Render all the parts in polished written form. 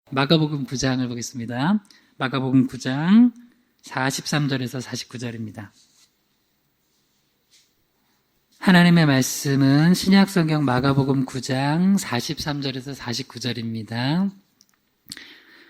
마가복음 9장을 보겠습니다. 마가복음 9장 43절에서 49절입니다. 하나님의 말씀은 신약성경 마가복음 9장 43절에서 49절입니다.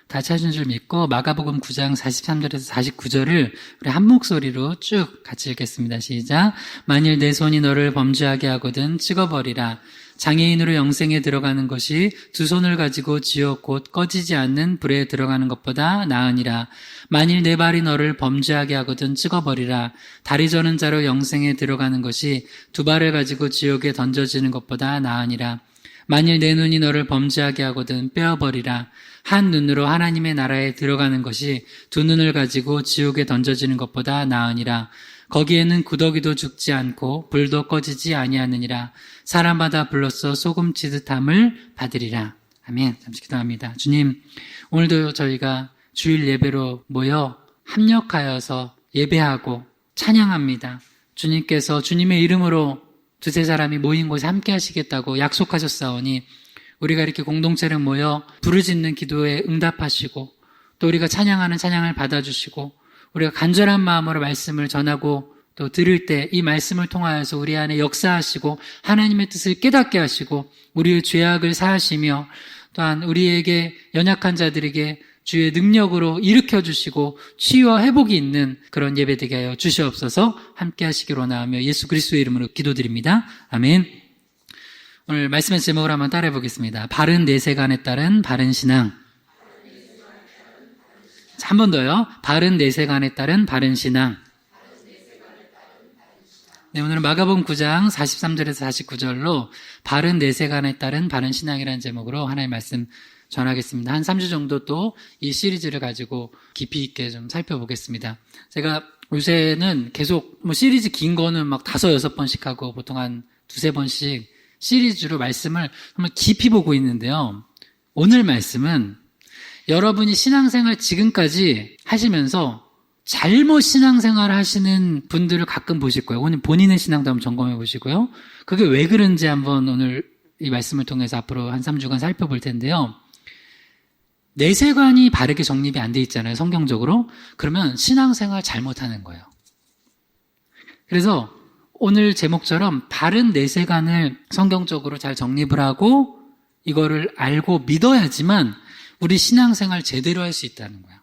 다 찾은 줄 믿고 마가복음 9장 43절에서 49절을 우리 한 목소리로 쭉 같이 읽겠습니다. 시작. 만일 내 손이 너를 범죄하게 하거든 찍어버리라. 장애인으로 영생에 들어가는 것이 두 손을 가지고 지옥 곧 꺼지지 않는 불에 들어가는 것보다 나으니라. 만일 내 발이 너를 범죄하게 하거든 찍어버리라. 다리 저는 자로 영생에 들어가는 것이 두 발을 가지고 지옥에 던져지는 것보다 나으니라. 만일 내 눈이 너를 범죄하게 하거든 빼어버리라. 한 눈으로 하나님의 나라에 들어가는 것이 두 눈을 가지고 지옥에 던져지는 것보다 나으니라. 거기에는 구더기도 죽지 않고 불도 꺼지지 아니하느니라. 사람마다 불로써 소금치듯함을 받으리라. 아멘. 잠시 기도합니다. 주님, 오늘도 저희가 주일 예배로 모여 합력하여서 예배하고 찬양합니다. 주님께서 주님의 이름으로 두세 사람이 모인 곳에 함께 하시겠다고 약속하셨사오니 우리가 이렇게 공동체를 모여 부르짖는 기도에 응답하시고 또 우리가 찬양하는 찬양을 받아주시고 우리가 간절한 마음으로 말씀을 전하고 또 들을 때 이 말씀을 통하여서 우리 안에 역사하시고 하나님의 뜻을 깨닫게 하시고 우리의 죄악을 사하시며 또한 우리에게 연약한 자들에게 주의 능력으로 일으켜주시고 치유와 회복이 있는 그런 예배 되게 하여 주시옵소서. 함께 하시기로 원하며 예수 그리스도의 이름으로 기도드립니다. 아멘. 오늘 말씀의 제목을 한번 따라해 보겠습니다. 바른 내세관에 따른 바른 신앙. 한 번 더요. 바른 내세관에 따른 바른 신앙. 네, 오늘은 마가복음 9장 43절에서 49절로 바른 내세관에 따른 바른 신앙이라는 제목으로 하나님의 말씀 전하겠습니다. 한 3주 정도 또 이 시리즈를 가지고 깊이 있게 좀 살펴보겠습니다. 제가 요새는 계속 시리즈 긴 거는 막 5, 6번씩 하고 보통 한 2, 3번씩 시리즈로 말씀을 정말 깊이 보고 있는데요. 오늘 말씀은 여러분이 신앙생활 지금까지 하시면서 잘못 신앙생활 하시는 분들을 가끔 보실 거예요. 오늘 본인의 신앙도 한번 점검해 보시고요. 그게 왜 그런지 한번 오늘 이 말씀을 통해서 앞으로 한 3주간 살펴볼 텐데요. 내세관이 바르게 정립이 안 돼 있잖아요. 성경적으로. 그러면 신앙생활 잘못하는 거예요. 그래서 오늘 제목처럼 바른 내세관을 성경적으로 잘 정립을 하고 이거를 알고 믿어야지만 우리 신앙생활 제대로 할 수 있다는 거예요.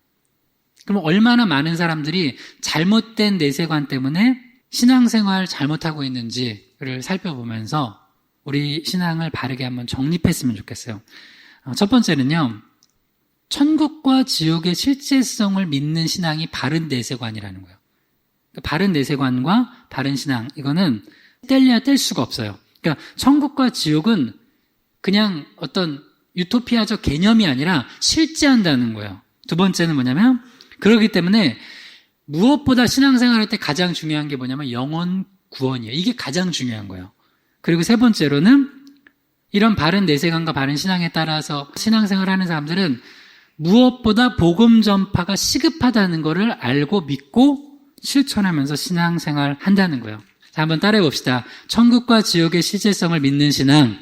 그럼 얼마나 많은 사람들이 잘못된 내세관 때문에 신앙생활 잘못하고 있는지를 살펴보면서 우리 신앙을 바르게 한번 정립했으면 좋겠어요. 첫 번째는요. 천국과 지옥의 실제성을 믿는 신앙이 바른 내세관이라는 거예요. 바른 내세관과 바른 신앙, 이거는 뗄래야 뗄 수가 없어요. 그러니까 천국과 지옥은 그냥 어떤 유토피아적 개념이 아니라 실제한다는 거예요. 두 번째는 뭐냐면 그렇기 때문에 무엇보다 신앙생활할 때 가장 중요한 게 뭐냐면 영혼 구원이에요. 이게 가장 중요한 거예요. 그리고 세 번째로는 이런 바른 내세관과 바른 신앙에 따라서 신앙생활하는 사람들은 무엇보다 복음 전파가 시급하다는 것을 알고 믿고 실천하면서 신앙생활 한다는 거예요. 자, 한번 따라해 봅시다. 천국과 지옥의 실제성을 믿는 신앙.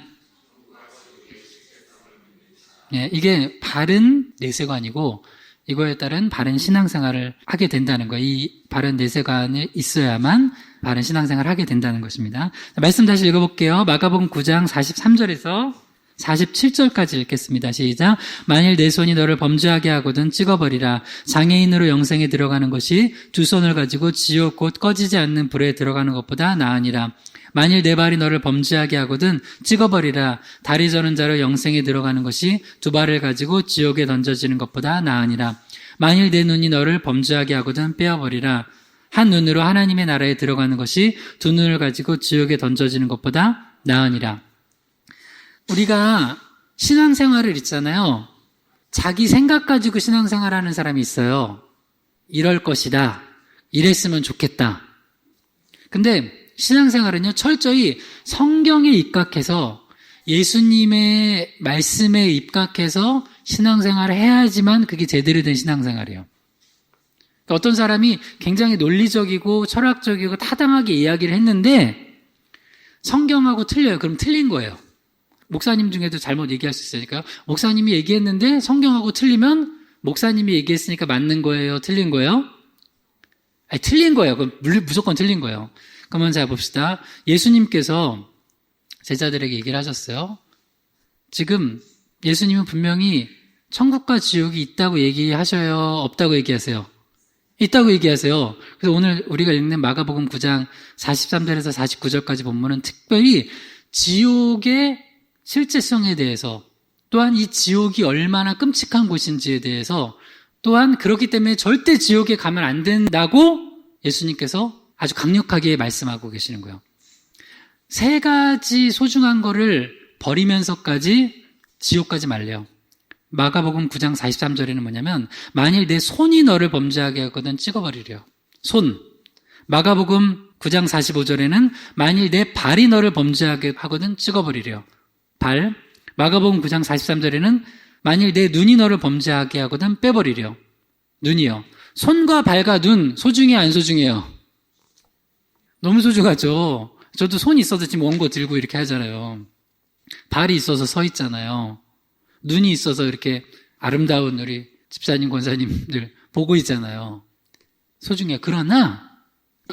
네, 이게 바른 내세관이고 이거에 따른 바른 신앙생활을 하게 된다는 거예요. 이 바른 내세관이 있어야만 바른 신앙생활을 하게 된다는 것입니다. 자, 말씀 다시 읽어볼게요. 마가복음 9장 43절에서 47절까지 읽겠습니다. 시작. 만일 내 손이 너를 범죄하게 하거든 찍어버리라. 장애인으로 영생에 들어가는 것이 두 손을 가지고 지옥 곧 꺼지지 않는 불에 들어가는 것보다 나으니라. 만일 내 발이 너를 범죄하게 하거든 찍어버리라. 다리 저는 자로 영생에 들어가는 것이 두 발을 가지고 지옥에 던져지는 것보다 나으니라. 만일 내 눈이 너를 범죄하게 하거든 빼어버리라. 한 눈으로 하나님의 나라에 들어가는 것이 두 눈을 가지고 지옥에 던져지는 것보다 나으니라. 우리가 신앙생활을 있잖아요. 자기 생각 가지고 신앙생활하는 사람이 있어요. 이럴 것이다. 이랬으면 좋겠다. 근데 신앙생활은요, 철저히 성경에 입각해서 예수님의 말씀에 입각해서 신앙생활을 해야지만 그게 제대로 된 신앙생활이에요. 그러니까 어떤 사람이 굉장히 논리적이고 철학적이고 타당하게 이야기를 했는데 성경하고 틀려요. 그럼 틀린 거예요. 목사님 중에도 잘못 얘기할 수 있으니까요. 목사님이 얘기했는데 성경하고 틀리면 목사님이 얘기했으니까 맞는 거예요? 틀린 거예요? 아니, 틀린 거예요. 그럼 무조건 틀린 거예요. 그러면 자 봅시다. 예수님께서 제자들에게 얘기를 하셨어요. 지금 예수님은 분명히 천국과 지옥이 있다고 얘기하셔요? 없다고 얘기하세요? 있다고 얘기하세요. 그래서 오늘 우리가 읽는 마가복음 9장 43절에서 49절까지 본문은 특별히 지옥의 실제성에 대해서, 또한 이 지옥이 얼마나 끔찍한 곳인지에 대해서, 또한 그렇기 때문에 절대 지옥에 가면 안 된다고 예수님께서 아주 강력하게 말씀하고 계시는 거예요. 세 가지 소중한 거를 버리면서까지 지옥까지 말래요. 마가복음 9장 43절에는 뭐냐면 만일 내 손이 너를 범죄하게 하거든 찍어버리래요. 손. 마가복음 9장 45절에는 만일 내 발이 너를 범죄하게 하거든 찍어버리래요. 발. 마가복음 9장 43절에는 만일 내 눈이 너를 범죄하게 하거든 빼버리래요. 눈이요. 손과 발과 눈 소중해 안 소중해요? 너무 소중하죠. 저도 손이 있어서 지금 원고 들고 이렇게 하잖아요. 발이 있어서 서 있잖아요. 눈이 있어서 이렇게 아름다운 우리 집사님, 권사님들 보고 있잖아요. 소중해요. 그러나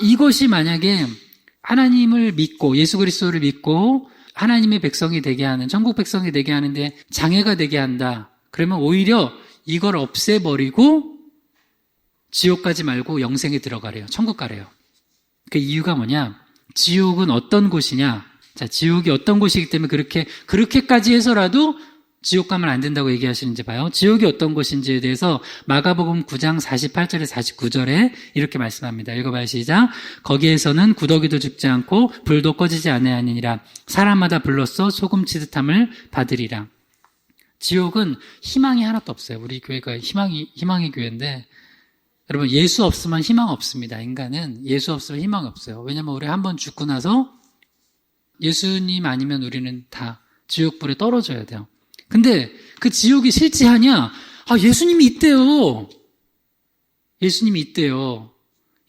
이것이 만약에 하나님을 믿고 예수 그리스도를 믿고 하나님의 백성이 되게 하는, 천국 백성이 되게 하는데 장애가 되게 한다. 그러면 오히려 이걸 없애버리고 지옥 가지 말고 영생에 들어가래요. 천국 가래요. 그 이유가 뭐냐? 지옥은 어떤 곳이냐? 자, 지옥이 어떤 곳이기 때문에 그렇게까지 해서라도 지옥 가면 안 된다고 얘기하시는지 봐요. 지옥이 어떤 곳인지에 대해서 마가복음 9장 48절에 49절에 이렇게 말씀합니다. 읽어봐요. 시작. 거기에서는 구더기도 죽지 않고 불도 꺼지지 아니하니라. 사람마다 불로써 소금 치듯함을 받으리라. 지옥은 희망이 하나도 없어요. 우리 교회가 희망의 교회인데 여러분 예수 없으면 희망 없습니다. 인간은 예수 없으면 희망 없어요. 왜냐하면 우리 한번 죽고 나서 예수님 아니면 우리는 다 지옥불에 떨어져야 돼요. 근데 그 지옥이 실제하냐? 예수님이 있대요. 예수님이 있대요.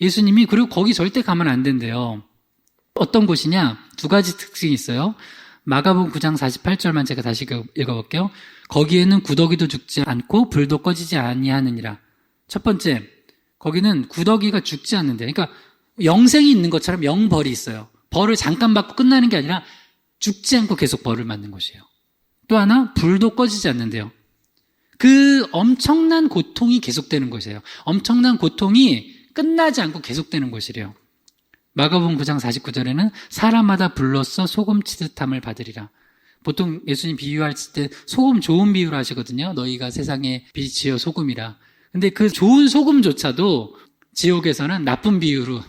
예수님이, 그리고 거기 절대 가면 안 된대요. 어떤 곳이냐? 두 가지 특징이 있어요. 마가복음 9장 48절만 제가 다시 읽어볼게요. 거기에는 구더기도 죽지 않고 불도 꺼지지 아니하느니라. 첫 번째, 거기는 구더기가 죽지 않는데, 그러니까 영생이 있는 것처럼 영벌이 있어요. 벌을 잠깐 받고 끝나는 게 아니라 죽지 않고 계속 벌을 맞는 것이에요. 또 하나, 불도 꺼지지 않는데요. 그 엄청난 고통이 계속되는 것이에요. 엄청난 고통이 끝나지 않고 계속되는 것이래요. 마가복음 9장 49절에는 사람마다 불로써 소금 치듯함을 받으리라. 보통 예수님 비유할 때 소금 좋은 비유를 하시거든요. 너희가 세상의 빛이요 소금이라. 근데 그 좋은 소금조차도 지옥에서는 나쁜 비유로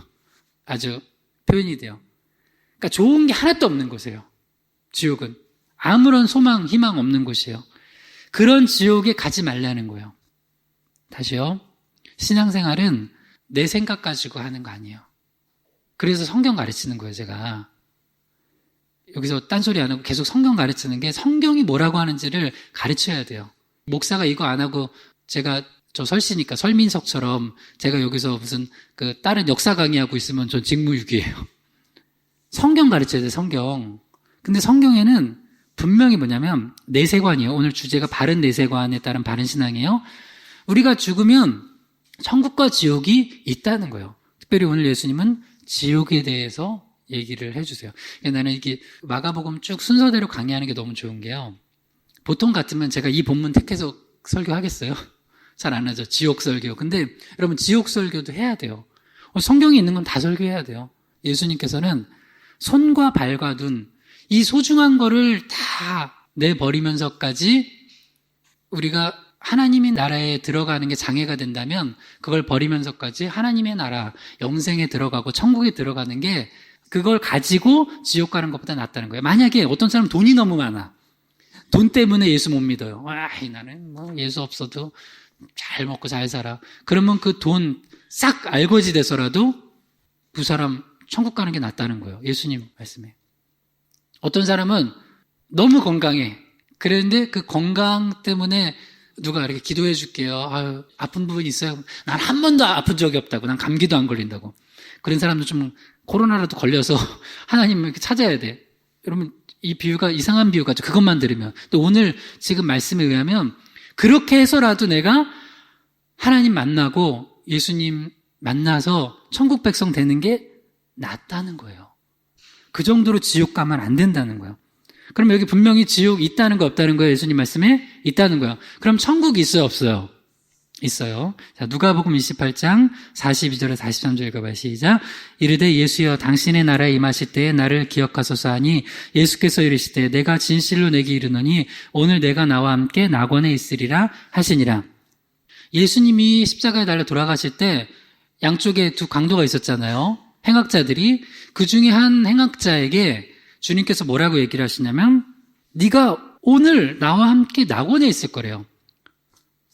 아주 표현이 돼요. 그러니까 좋은 게 하나도 없는 곳이에요. 지옥은. 아무런 소망, 희망 없는 곳이에요. 그런 지옥에 가지 말라는 거예요. 다시요. 신앙생활은 내 생각 가지고 하는 거 아니에요. 그래서 성경 가르치는 거예요, 제가. 여기서 딴소리 안 하고 계속 성경 가르치는 게 성경이 뭐라고 하는지를 가르쳐야 돼요. 목사가 이거 안 하고 제가 저 설씨니까 설민석처럼 제가 여기서 무슨 다른 역사 강의하고 있으면 전 직무유기예요. 성경 가르쳐야 돼요, 성경. 근데 성경에는 분명히 뭐냐면 내세관이에요. 오늘 주제가 바른 내세관에 따른 바른 신앙이에요. 우리가 죽으면 천국과 지옥이 있다는 거예요. 특별히 오늘 예수님은 지옥에 대해서 얘기를 해주세요. 나는 이게 마가복음 쭉 순서대로 강의하는 게 너무 좋은 게요. 보통 같으면 제가 이 본문 택해서 설교하겠어요? 잘 안 하죠. 지옥 설교. 근데 여러분 지옥 설교도 해야 돼요. 성경에 있는 건 다 설교해야 돼요. 예수님께서는 손과 발과 눈, 이 소중한 거를 다 내버리면서까지 우리가 하나님의 나라에 들어가는 게 장애가 된다면 그걸 버리면서까지 하나님의 나라, 영생에 들어가고 천국에 들어가는 게 그걸 가지고 지옥 가는 것보다 낫다는 거예요. 만약에 어떤 사람은 돈이 너무 많아. 돈 때문에 예수 못 믿어요. 나는 예수 없어도 잘 먹고 잘 살아. 그러면 그 돈 싹 알거지 돼서라도 그 사람 천국 가는 게 낫다는 거예요. 예수님 말씀에. 어떤 사람은 너무 건강해. 그런데 그 건강 때문에 누가 이렇게 기도해 줄게요. 아픈 부분이 있어요. 난 한 번도 아픈 적이 없다고. 난 감기도 안 걸린다고. 그런 사람도 좀 코로나라도 걸려서 하나님을 이렇게 찾아야 돼. 여러분, 이 비유가 이상한 비유 같죠. 그것만 들으면. 또 오늘 지금 말씀에 의하면 그렇게 해서라도 내가 하나님 만나고 예수님 만나서 천국 백성 되는 게 낫다는 거예요. 그 정도로 지옥 가면 안 된다는 거예요. 그럼 여기 분명히 지옥 있다는 거 없다는 거예요? 예수님 말씀에 있다는 거예요. 그럼 천국이 있어요 없어요? 있어요. 자, 누가복음 28장 42절에 43절 읽어봐요. 시작. 이르되 예수여 당신의 나라에 임하실 때에 나를 기억하소서 하니 예수께서 이르시되 내가 진실로 내게 이르노니 오늘 내가 나와 함께 낙원에 있으리라 하시니라. 예수님이 십자가에 달려 돌아가실 때 양쪽에 두 강도가 있었잖아요. 행악자들이. 그 중에 한 행악자에게 주님께서 뭐라고 얘기를 하시냐면 네가 오늘 나와 함께 낙원에 있을 거래요.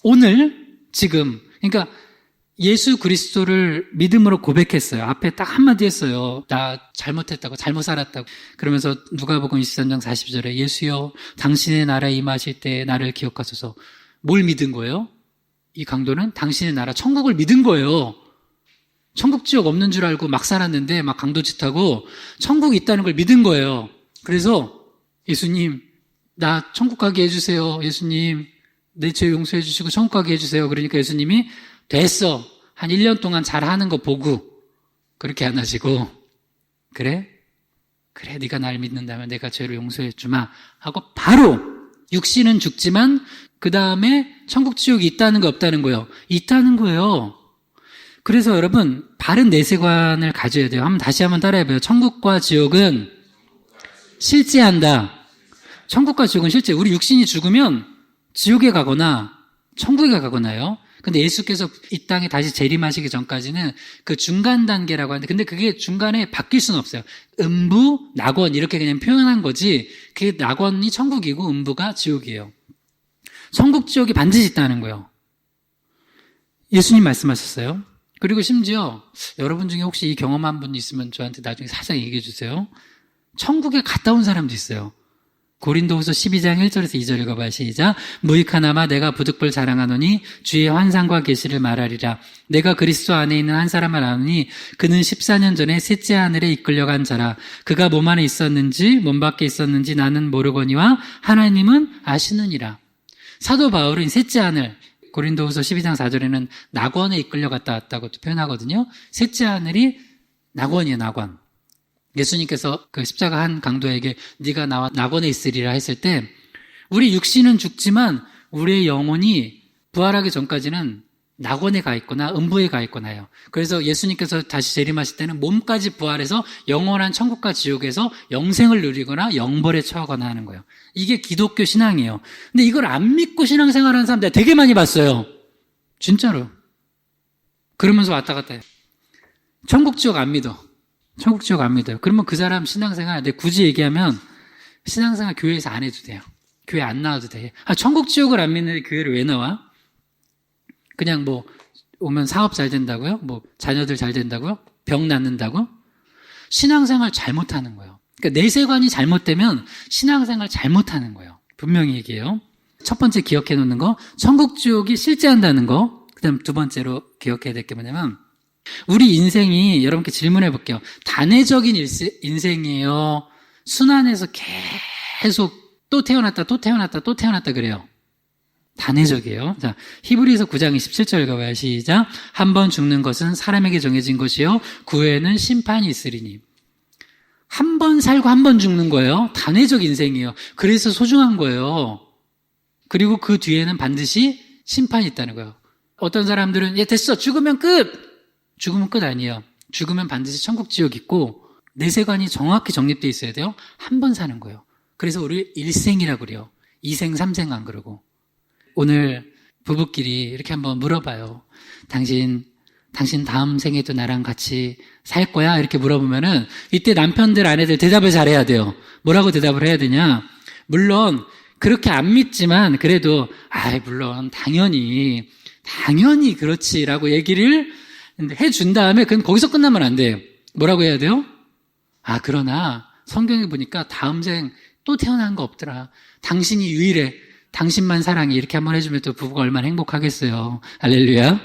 오늘 지금 그러니까 예수 그리스도를 믿음으로 고백했어요. 앞에 딱 한마디 했어요. 나 잘못했다고 잘못 살았다고. 그러면서 누가복음 23장 40절에 예수여 당신의 나라에 임하실 때 나를 기억하소서. 뭘 믿은 거예요? 이 강도는 당신의 나라 천국을 믿은 거예요. 천국 지옥 없는 줄 알고 막 살았는데 막 강도짓하고 천국이 있다는 걸 믿은 거예요. 그래서 예수님 나 천국 가게 해주세요. 예수님 내 죄 용서해 주시고 천국 가게 해주세요. 그러니까 예수님이 됐어. 한 1년 동안 잘하는 거 보고 그렇게 안 하시고 그래 네가 날 믿는다면 내가 죄를 용서해 주마 하고 바로 육신은 죽지만 그 다음에 천국 지옥이 있다는 거 없다는 거예요. 있다는 거예요. 그래서 여러분 바른 내세관을 가져야 돼요. 다시 한번 따라해봐요. 천국과 지옥은 실제한다. 천국과 지옥은 실제. 우리 육신이 죽으면 지옥에 가거나 천국에 가거나요. 근데 예수께서 이 땅에 다시 재림하시기 전까지는 그 중간 단계라고 하는데 근데 그게 중간에 바뀔 수는 없어요. 음부, 낙원 이렇게 그냥 표현한 거지 그 낙원이 천국이고 음부가 지옥이에요. 천국, 지옥이 반드시 있다는 거예요. 예수님 말씀하셨어요. 그리고 심지어 여러분 중에 혹시 이 경험한 분 있으면 저한테 나중에 살짝 얘기해 주세요. 천국에 갔다 온 사람도 있어요. 고린도후서 12장 1절에서 2절 읽어봐요. 시작. 무익하나마 내가 부득불 자랑하노니 주의 환상과 계시를 말하리라. 내가 그리스도 안에 있는 한 사람을 아노니 그는 14년 전에 셋째 하늘에 이끌려간 자라. 그가 몸 안에 있었는지 몸 밖에 있었는지 나는 모르거니와 하나님은 아시느니라. 사도 바울은 셋째 하늘 고린도후서 12장 4절에는 낙원에 이끌려갔다 왔다고 표현하거든요. 셋째 하늘이 낙원이에요. 낙원. 예수님께서 그 십자가 한 강도에게 네가 나와 낙원에 있으리라 했을 때 우리 육신은 죽지만 우리의 영혼이 부활하기 전까지는 낙원에 가 있거나 음부에 가 있거나 해요. 그래서 예수님께서 다시 재림하실 때는 몸까지 부활해서 영원한 천국과 지옥에서 영생을 누리거나 영벌에 처하거나 하는 거예요. 이게 기독교 신앙이에요. 근데 이걸 안 믿고 신앙생활하는 사람들 되게 많이 봤어요. 진짜로. 그러면서 왔다 갔다 해요. 천국 지옥 안 믿어. 천국 지옥 안 믿어요. 그러면 그 사람 신앙생활, 근데 굳이 얘기하면 신앙생활 교회에서 안 해도 돼요. 교회 안 나와도 돼. 천국 지옥을 안 믿는데 교회를 왜 나와? 그냥 뭐 오면 사업 잘 된다고요? 뭐 자녀들 잘 된다고요? 병 낫는다고? 신앙생활 잘못하는 거예요. 그러니까 내세관이 잘못되면 신앙생활 잘못하는 거예요. 분명히 얘기해요. 첫 번째 기억해 놓는 거, 천국 지옥이 실제한다는 거. 그다음 두 번째로 기억해야 될 게 뭐냐면 우리 인생이 여러분께 질문해 볼게요. 단회적인 인생이에요? 순환해서 계속 또 태어났다 그래요. 단회적이에요. 자, 히브리서 9장 27절 읽어봐요. 시작. 한 번 죽는 것은 사람에게 정해진 것이요 그 후에는 심판이 있으리니. 한 번 살고 한 번 죽는 거예요. 단회적 인생이에요. 그래서 소중한 거예요. 그리고 그 뒤에는 반드시 심판이 있다는 거예요. 어떤 사람들은 됐어 죽으면 끝! 죽으면 끝 아니에요. 죽으면 반드시 천국 지옥 있고 내세관이 정확히 정립되어 있어야 돼요. 한 번 사는 거예요. 그래서 우리 일생이라고 그래요. 2생, 3생 안 그러고. 오늘 부부끼리 이렇게 한번 물어봐요. 당신 다음 생에도 나랑 같이 살 거야? 이렇게 물어보면은 이때 남편들, 아내들 대답을 잘해야 돼요. 뭐라고 대답을 해야 되냐? 물론 그렇게 안 믿지만 그래도 물론 당연히 그렇지라고 얘기를 해준 다음에 그건 거기서 끝나면 안 돼요. 뭐라고 해야 돼요? 그러나 성경에 보니까 다음 생 또 태어난 거 없더라. 당신이 유일해. 당신만 사랑해. 이렇게 한번 해주면 또 부부가 얼마나 행복하겠어요. 할렐루야.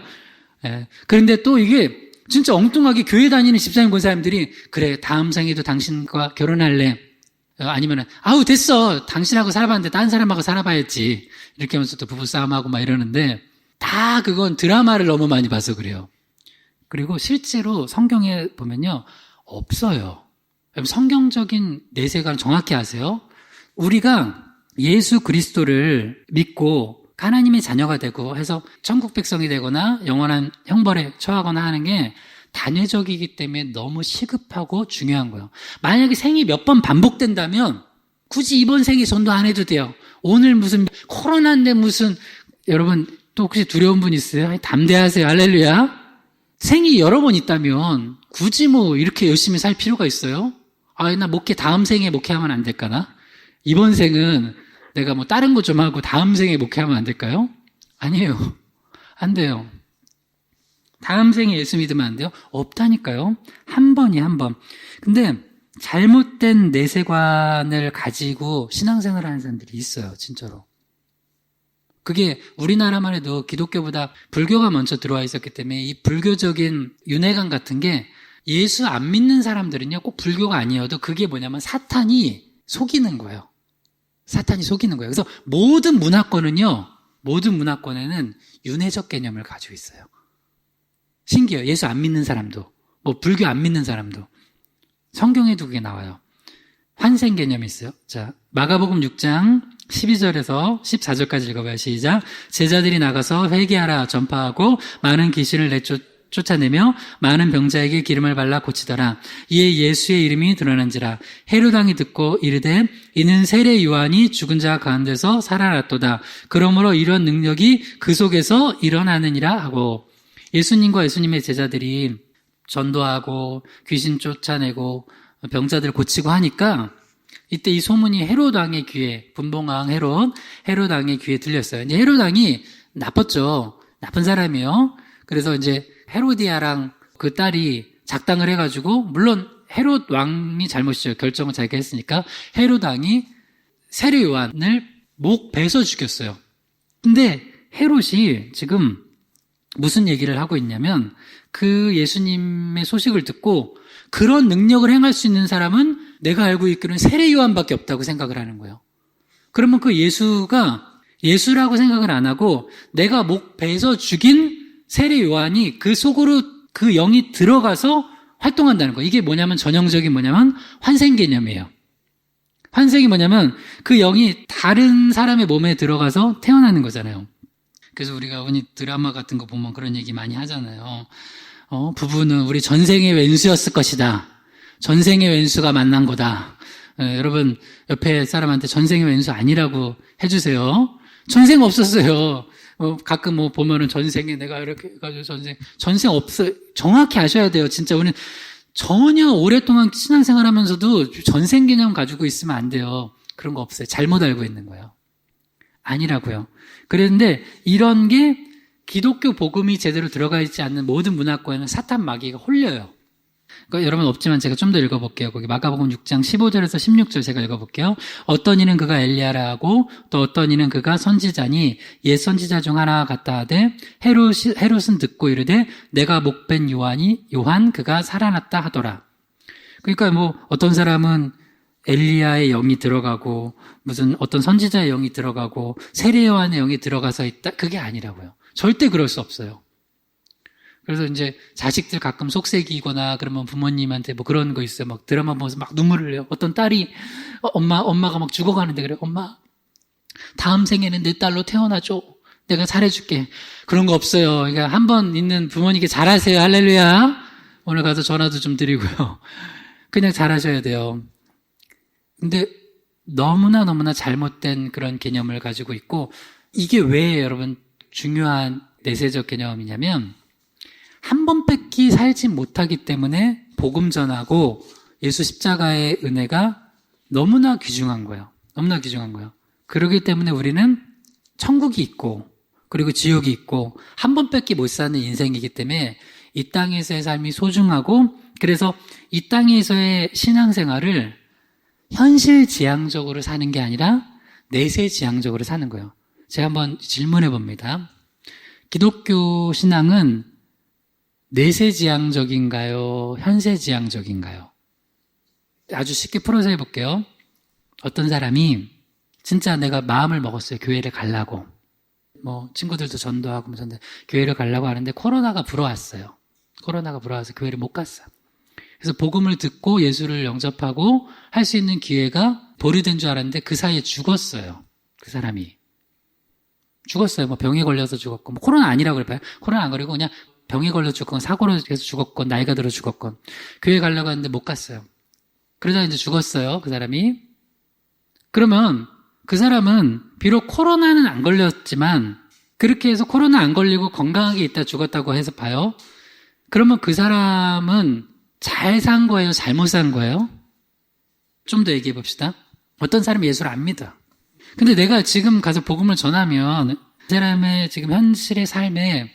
예. 그런데 또 이게 진짜 엉뚱하게 교회 다니는 집사님 본 사람들이 그래 다음 생에도 당신과 결혼할래. 아니면은, 아우, 됐어. 당신하고 살아봤는데 딴 사람하고 살아봐야지. 이렇게 하면서 또 부부싸움하고 막 이러는데, 다 그건 드라마를 너무 많이 봐서 그래요. 그리고 실제로 성경에 보면요, 없어요. 성경적인 내세관을 정확히 아세요? 우리가 예수 그리스도를 믿고 하나님의 자녀가 되고 해서 천국 백성이 되거나 영원한 형벌에 처하거나 하는 게 단회적이기 때문에 너무 시급하고 중요한 거예요. 만약에 생이 몇 번 반복된다면 굳이 이번 생에 전도 안 해도 돼요. 오늘 무슨 코로나인데 무슨, 여러분 또 혹시 두려운 분 있어요? 담대하세요. 할렐루야. 생이 여러 번 있다면 굳이 뭐 이렇게 열심히 살 필요가 있어요? 나 목회 다음 생에 목회하면 안 될까나? 이번 생은 내가 뭐 다른 거 좀 하고 다음 생에 목회하면 안 될까요? 아니에요. 안 돼요. 다음 생에 예수 믿으면 안 돼요? 없다니까요. 한 번이 한 번. 근데 잘못된 내세관을 가지고 신앙생활을 하는 사람들이 있어요. 진짜로. 그게 우리나라만 해도 기독교보다 불교가 먼저 들어와 있었기 때문에 이 불교적인 윤회관 같은 게 예수 안 믿는 사람들은요, 꼭 불교가 아니어도 그게 뭐냐면 사탄이 속이는 거예요. 사탄이 속이는 거예요. 그래서 모든 문화권에는 윤회적 개념을 가지고 있어요. 신기해요. 예수 안 믿는 사람도, 뭐 불교 안 믿는 사람도. 성경에도 그게 나와요. 환생 개념이 있어요. 자, 마가복음 6장 12절에서 14절까지 읽어봐요. 시작. 제자들이 나가서 회개하라 전파하고 많은 귀신을 쫓아내며 많은 병자에게 기름을 발라 고치더라. 이에 예수의 이름이 드러난지라. 헤롯 왕이 듣고 이르되 이는 세례 요한이 죽은 자 가운데서 살아났도다. 그러므로 이런 능력이 그 속에서 일어나느니라 하고, 예수님과 예수님의 제자들이 전도하고 귀신 쫓아내고 병자들 고치고 하니까 이때 이 소문이 헤롯 왕의 귀에, 분봉왕 헤롯 왕의 귀에 들렸어요. 이제 헤롯 왕이 나빴죠. 나쁜 사람이에요. 그래서 이제 헤로디아랑 그 딸이 작당을 해가지고, 물론 헤롯 왕이 잘못이죠. 결정을 자기가 했으니까. 헤롯 왕이 세례 요한을 목 베서 죽였어요. 근데 헤롯이 지금 무슨 얘기를 하고 있냐면, 그 예수님의 소식을 듣고 그런 능력을 행할 수 있는 사람은 내가 알고 있기로는 세례 요한밖에 없다고 생각을 하는 거예요. 그러면 그 예수가 예수라고 생각을 안 하고 내가 목 베서 죽인 세례 요한이 그 속으로 그 영이 들어가서 활동한다는 거예요. 이게 뭐냐면 전형적인 뭐냐면 환생 개념이에요. 환생이 뭐냐면 그 영이 다른 사람의 몸에 들어가서 태어나는 거잖아요. 그래서 우리가 흔히 드라마 같은 거 보면 그런 얘기 많이 하잖아요. 부부는 우리 전생의 왼수였을 것이다. 전생의 왼수가 만난 거다. 여러분 옆에 사람한테 전생의 왼수 아니라고 해주세요. 전생 없었어요. 가끔 뭐 보면은 전생에 내가 이렇게 해가지고 전생 없어요. 정확히 아셔야 돼요. 진짜 우리는 전혀 오랫동안 신앙생활 하면서도 전생 개념 가지고 있으면 안 돼요. 그런 거 없어요. 잘못 알고 있는 거예요. 아니라고요. 그런데 이런 게 기독교 복음이 제대로 들어가 있지 않는 모든 문화권에는 사탄 마귀가 홀려요. 그러니까 여러분 없지만 제가 좀 더 읽어볼게요. 거기 마가복음 6장 15절에서 16절 제가 읽어볼게요. 어떤 이는 그가 엘리야라 하고 또 어떤 이는 그가 선지자니 옛 선지자 중 하나 같다 하되 헤롯은 듣고 이르되 내가 목벤 요한 그가 살아났다 하더라. 그러니까 뭐 어떤 사람은 엘리야의 영이 들어가고 무슨 어떤 선지자의 영이 들어가고 세례 요한의 영이 들어가서 있다. 그게 아니라고요. 절대 그럴 수 없어요. 그래서 이제 자식들 가끔 속색이거나 그러면 부모님한테 뭐 그런 거 있어요. 막 드라마 보면서 막 눈물을 흘려요. 어떤 딸이 엄마가 막 죽어가는데 그래. 엄마 다음 생에는 내 딸로 태어나줘. 내가 잘해줄게. 그런 거 없어요. 그러니까 한 번 있는 부모님께 잘하세요. 할렐루야. 오늘 가서 전화도 좀 드리고요. 그냥 잘하셔야 돼요. 근데 너무나 잘못된 그런 개념을 가지고 있고, 이게 왜 여러분 중요한 내세적 개념이냐면 한 번 뺏기 살지 못하기 때문에 복음 전하고 예수 십자가의 은혜가 너무나 귀중한 거예요. 너무나 귀중한 거예요. 그러기 때문에 우리는 천국이 있고 그리고 지옥이 있고 한 번 뺏기 못 사는 인생이기 때문에 이 땅에서의 삶이 소중하고, 그래서 이 땅에서의 신앙생활을 현실지향적으로 사는 게 아니라 내세지향적으로 사는 거예요. 제가 한번 질문해 봅니다. 기독교 신앙은 내세지향적인가요? 현세지향적인가요? 아주 쉽게 풀어서 해볼게요. 어떤 사람이 진짜 내가 마음을 먹었어요. 교회를 가려고. 뭐 친구들도 전도하고 뭐 교회를 가려고 하는데 코로나가 불어왔어요. 코로나가 불어와서 교회를 못 갔어요. 그래서 복음을 듣고 예수를 영접하고 할 수 있는 기회가 보류된 줄 알았는데 그 사이에 죽었어요. 그 사람이. 죽었어요. 뭐 병에 걸려서 죽었고, 뭐 코로나 아니라고 그래봐요. 코로나 안 걸리고 그냥 병에 걸려서 죽건 사고로 해서 죽었건 나이가 들어 죽었건 교회 가려고 하는데 못 갔어요. 그러다 이제 죽었어요. 그 사람이. 그러면 그 사람은 비록 코로나는 안 걸렸지만 그렇게 해서 코로나 안 걸리고 건강하게 있다 죽었다고 해서 봐요. 그러면 그 사람은 잘 산 거예요? 잘못 산 거예요? 좀 더 얘기해 봅시다. 어떤 사람이 예수를 안 믿어. 근데 내가 지금 가서 복음을 전하면 그 사람의 지금 현실의 삶에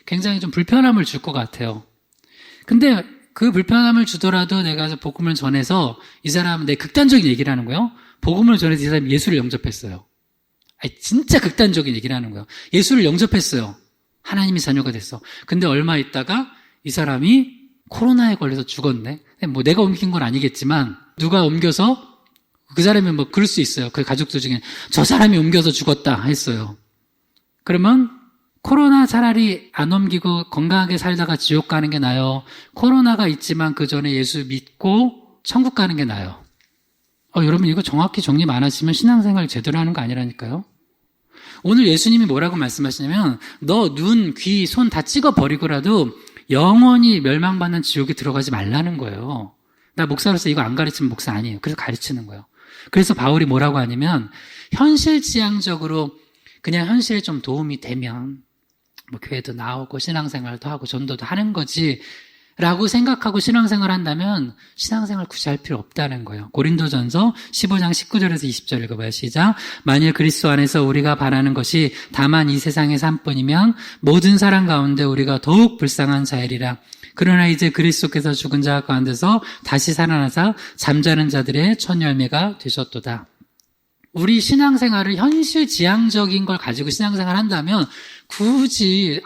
굉장히 좀 불편함을 줄 것 같아요. 근데 그 불편함을 주더라도 내가 가서 복음을 전해서 이 사람은 내 극단적인 얘기를 하는 거예요. 복음을 전해서 이 사람이 예수를 영접했어요. 아니, 진짜 극단적인 얘기를 하는 거예요. 예수를 영접했어요. 하나님의 자녀가 됐어. 근데 얼마 있다가 이 사람이 코로나에 걸려서 죽었네. 뭐 내가 옮긴 건 아니겠지만 누가 옮겨서 그 사람이 뭐 그럴 수 있어요. 그 가족들 중에 저 사람이 옮겨서 죽었다 했어요. 그러면 코로나 차라리 안 옮기고 건강하게 살다가 지옥 가는 게 나아요? 코로나가 있지만 그 전에 예수 믿고 천국 가는 게 나아요? 여러분 이거 정확히 정립 안 하시면 신앙생활 제대로 하는 거 아니라니까요. 오늘 예수님이 뭐라고 말씀하시냐면 너 눈, 귀, 손 다 찍어버리고라도 영원히 멸망받는 지옥에 들어가지 말라는 거예요. 나 목사로서 이거 안 가르치면 목사 아니에요. 그래서 가르치는 거예요. 그래서 바울이 뭐라고 하냐면 현실지향적으로 그냥 현실에 좀 도움이 되면 뭐 교회도 나오고 신앙생활도 하고 전도도 하는 거지 라고 생각하고 신앙생활 한다면 신앙생활 굳이 할 필요 없다는 거예요. 고린도전서 15장 19절에서 20절 읽어봐요. 시작. 만일 그리스도 안에서 우리가 바라는 것이 다만 이 세상의 삶뿐이면 모든 사람 가운데 우리가 더욱 불쌍한 자이리라. 그러나 이제 그리스도께서 죽은 자 가운데서 다시 살아나사 잠자는 자들의 첫 열매가 되셨도다. 우리 신앙생활을 현실지향적인 걸 가지고 신앙생활 한다면 굳이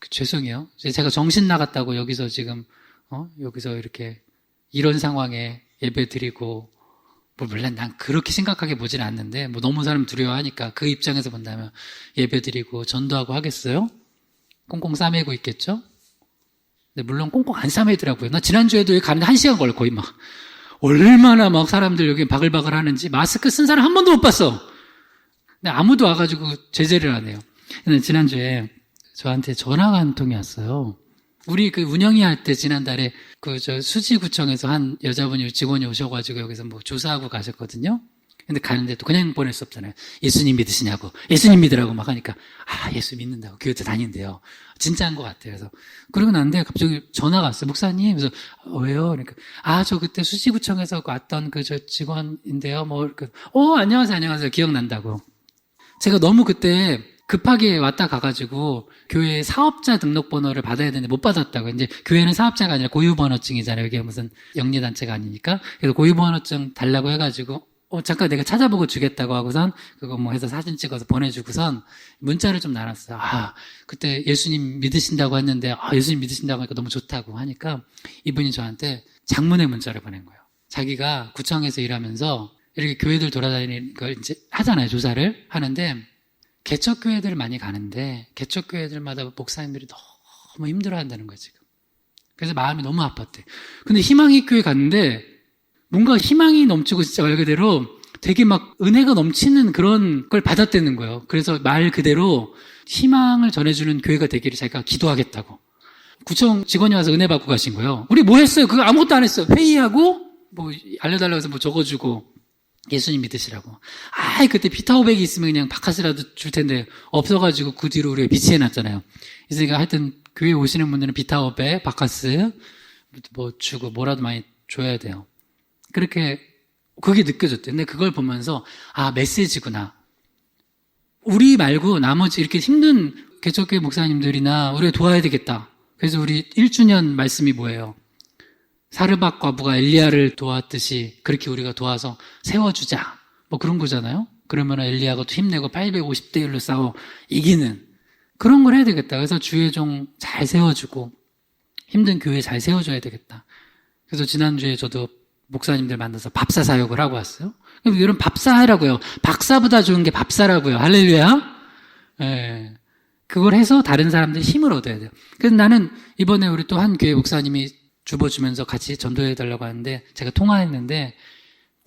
죄송해요. 제가 정신 나갔다고 여기서 지금 여기서 이렇게 이런 상황에 예배 드리고 뭐 물론 난 그렇게 심각하게 보진 않는데 뭐 너무 사람 두려워하니까 그 입장에서 본다면 예배 드리고 전도하고 하겠어요? 꽁꽁 싸매고 있겠죠? 근데 물론 꽁꽁 안 싸매더라고요. 나 지난주에도 여기 가는데 1시간 걸려 거의 막 얼마나 막 사람들 여기 바글바글 하는지 마스크 쓴 사람 한 번도 못 봤어. 근데 아무도 와가지고 제재를 안 해요. 근데 지난주에 저한테 전화가 한 통이 왔어요. 우리 그 운영위 할 때 지난달에 수지구청에서 한 여자분이 직원이 오셔가지고 여기서 뭐 조사하고 가셨거든요. 근데 가는데도 그냥 보낼 수 없잖아요. 예수님 믿으시냐고. 예수님 믿으라고 막 하니까 예수 믿는다고 교회도 다닌대요. 진짜인 것 같아요. 그래서 그러고 났는데 갑자기 전화가 왔어요. 목사님. 그래서 왜요? 그러니까 저 그때 수지구청에서 왔던 저 직원인데요. 뭐 이렇게 안녕하세요. 기억난다고. 제가 너무 그때 급하게 왔다 가가지고 교회 사업자 등록번호를 받아야 되는데 못 받았다고. 이제 교회는 사업자가 아니라 고유번호증이잖아요. 이게 무슨 영리단체가 아니니까. 그래서 고유번호증 달라고 해가지고 잠깐 내가 찾아보고 주겠다고 하고선 그거 뭐 해서 사진 찍어서 보내주고선 문자를 좀 나눴어요. 그때 예수님 믿으신다고 했는데 예수님 믿으신다고 하니까 너무 좋다고 하니까 이분이 저한테 장문의 문자를 보낸 거예요. 자기가 구청에서 일하면서 이렇게 교회들 돌아다니는 걸 이제 하잖아요. 조사를 하는데 개척교회들 많이 가는데 개척교회들마다 목사님들이 너무 힘들어한다는 거예요. 지금. 그래서 마음이 너무 아팠대. 근데 희망의 교회 갔는데 뭔가 희망이 넘치고 진짜 말 그대로 되게 막 은혜가 넘치는 그런 걸 받았다는 거예요. 그래서 말 그대로 희망을 전해주는 교회가 되기를 자기가 기도하겠다고. 구청 직원이 와서 은혜 받고 가신 거예요. 우리 뭐 했어요? 그거 아무것도 안 했어요. 회의하고 뭐 알려달라고 해서 뭐 적어주고 예수님 믿으시라고. 그때 비타 500이 있으면 그냥 바카스라도 줄 텐데 없어가지고 그 뒤로 우리가 비치해놨잖아요. 그래서 하여튼 교회 오시는 분들은 비타 500, 바카스 뭐 주고 뭐라도 많이 줘야 돼요. 그렇게 그게 느껴졌대요. 근데 그걸 보면서 메시지구나. 우리 말고 나머지 이렇게 힘든 개척교회 목사님들이나 우리가 도와야 되겠다. 그래서 우리 1주년 말씀이 뭐예요? 사르밧 과부가 엘리야를 도왔듯이 그렇게 우리가 도와서 세워주자. 뭐 그런 거잖아요. 그러면 엘리야가 또 힘내고 850대 1로 싸워 이기는 그런 걸 해야 되겠다. 그래서 주의종 잘 세워주고 힘든 교회 잘 세워줘야 되겠다. 그래서 지난주에 저도 목사님들 만나서 밥사 사역을 하고 왔어요. 이런 밥사 하라고요. 박사보다 좋은 게 밥사라고요. 할렐루야. 예. 그걸 해서 다른 사람들 힘을 얻어야 돼요. 그래서 나는 이번에 우리 또 한 교회 목사님이 주보 주면서 같이 전도해달라고 하는데 제가 통화했는데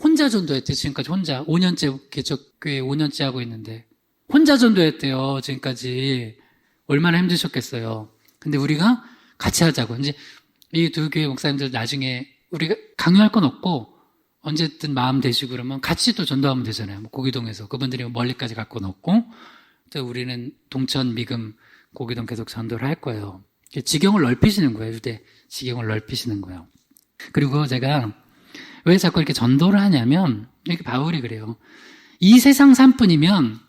혼자 전도했대요. 지금까지 혼자. 5년째, 개척교회 5년째 하고 있는데 혼자 전도했대요. 지금까지. 얼마나 힘드셨겠어요. 근데 우리가 같이 하자고. 이제 이 두 교회 목사님들 나중에 우리가 강요할 건 없고 언제든 마음 되시고 그러면 같이 또 전도하면 되잖아요. 뭐 고기동에서. 그분들이 멀리까지 갈 건 없고 또 우리는 동천, 미금, 고기동 계속 전도를 할 거예요. 지경을 넓히시는 거예요. 유대 지경을 넓히시는 거예요. 그리고 제가 왜 자꾸 이렇게 전도를 하냐면 이렇게 바울이 그래요. 이 세상 산뿐이면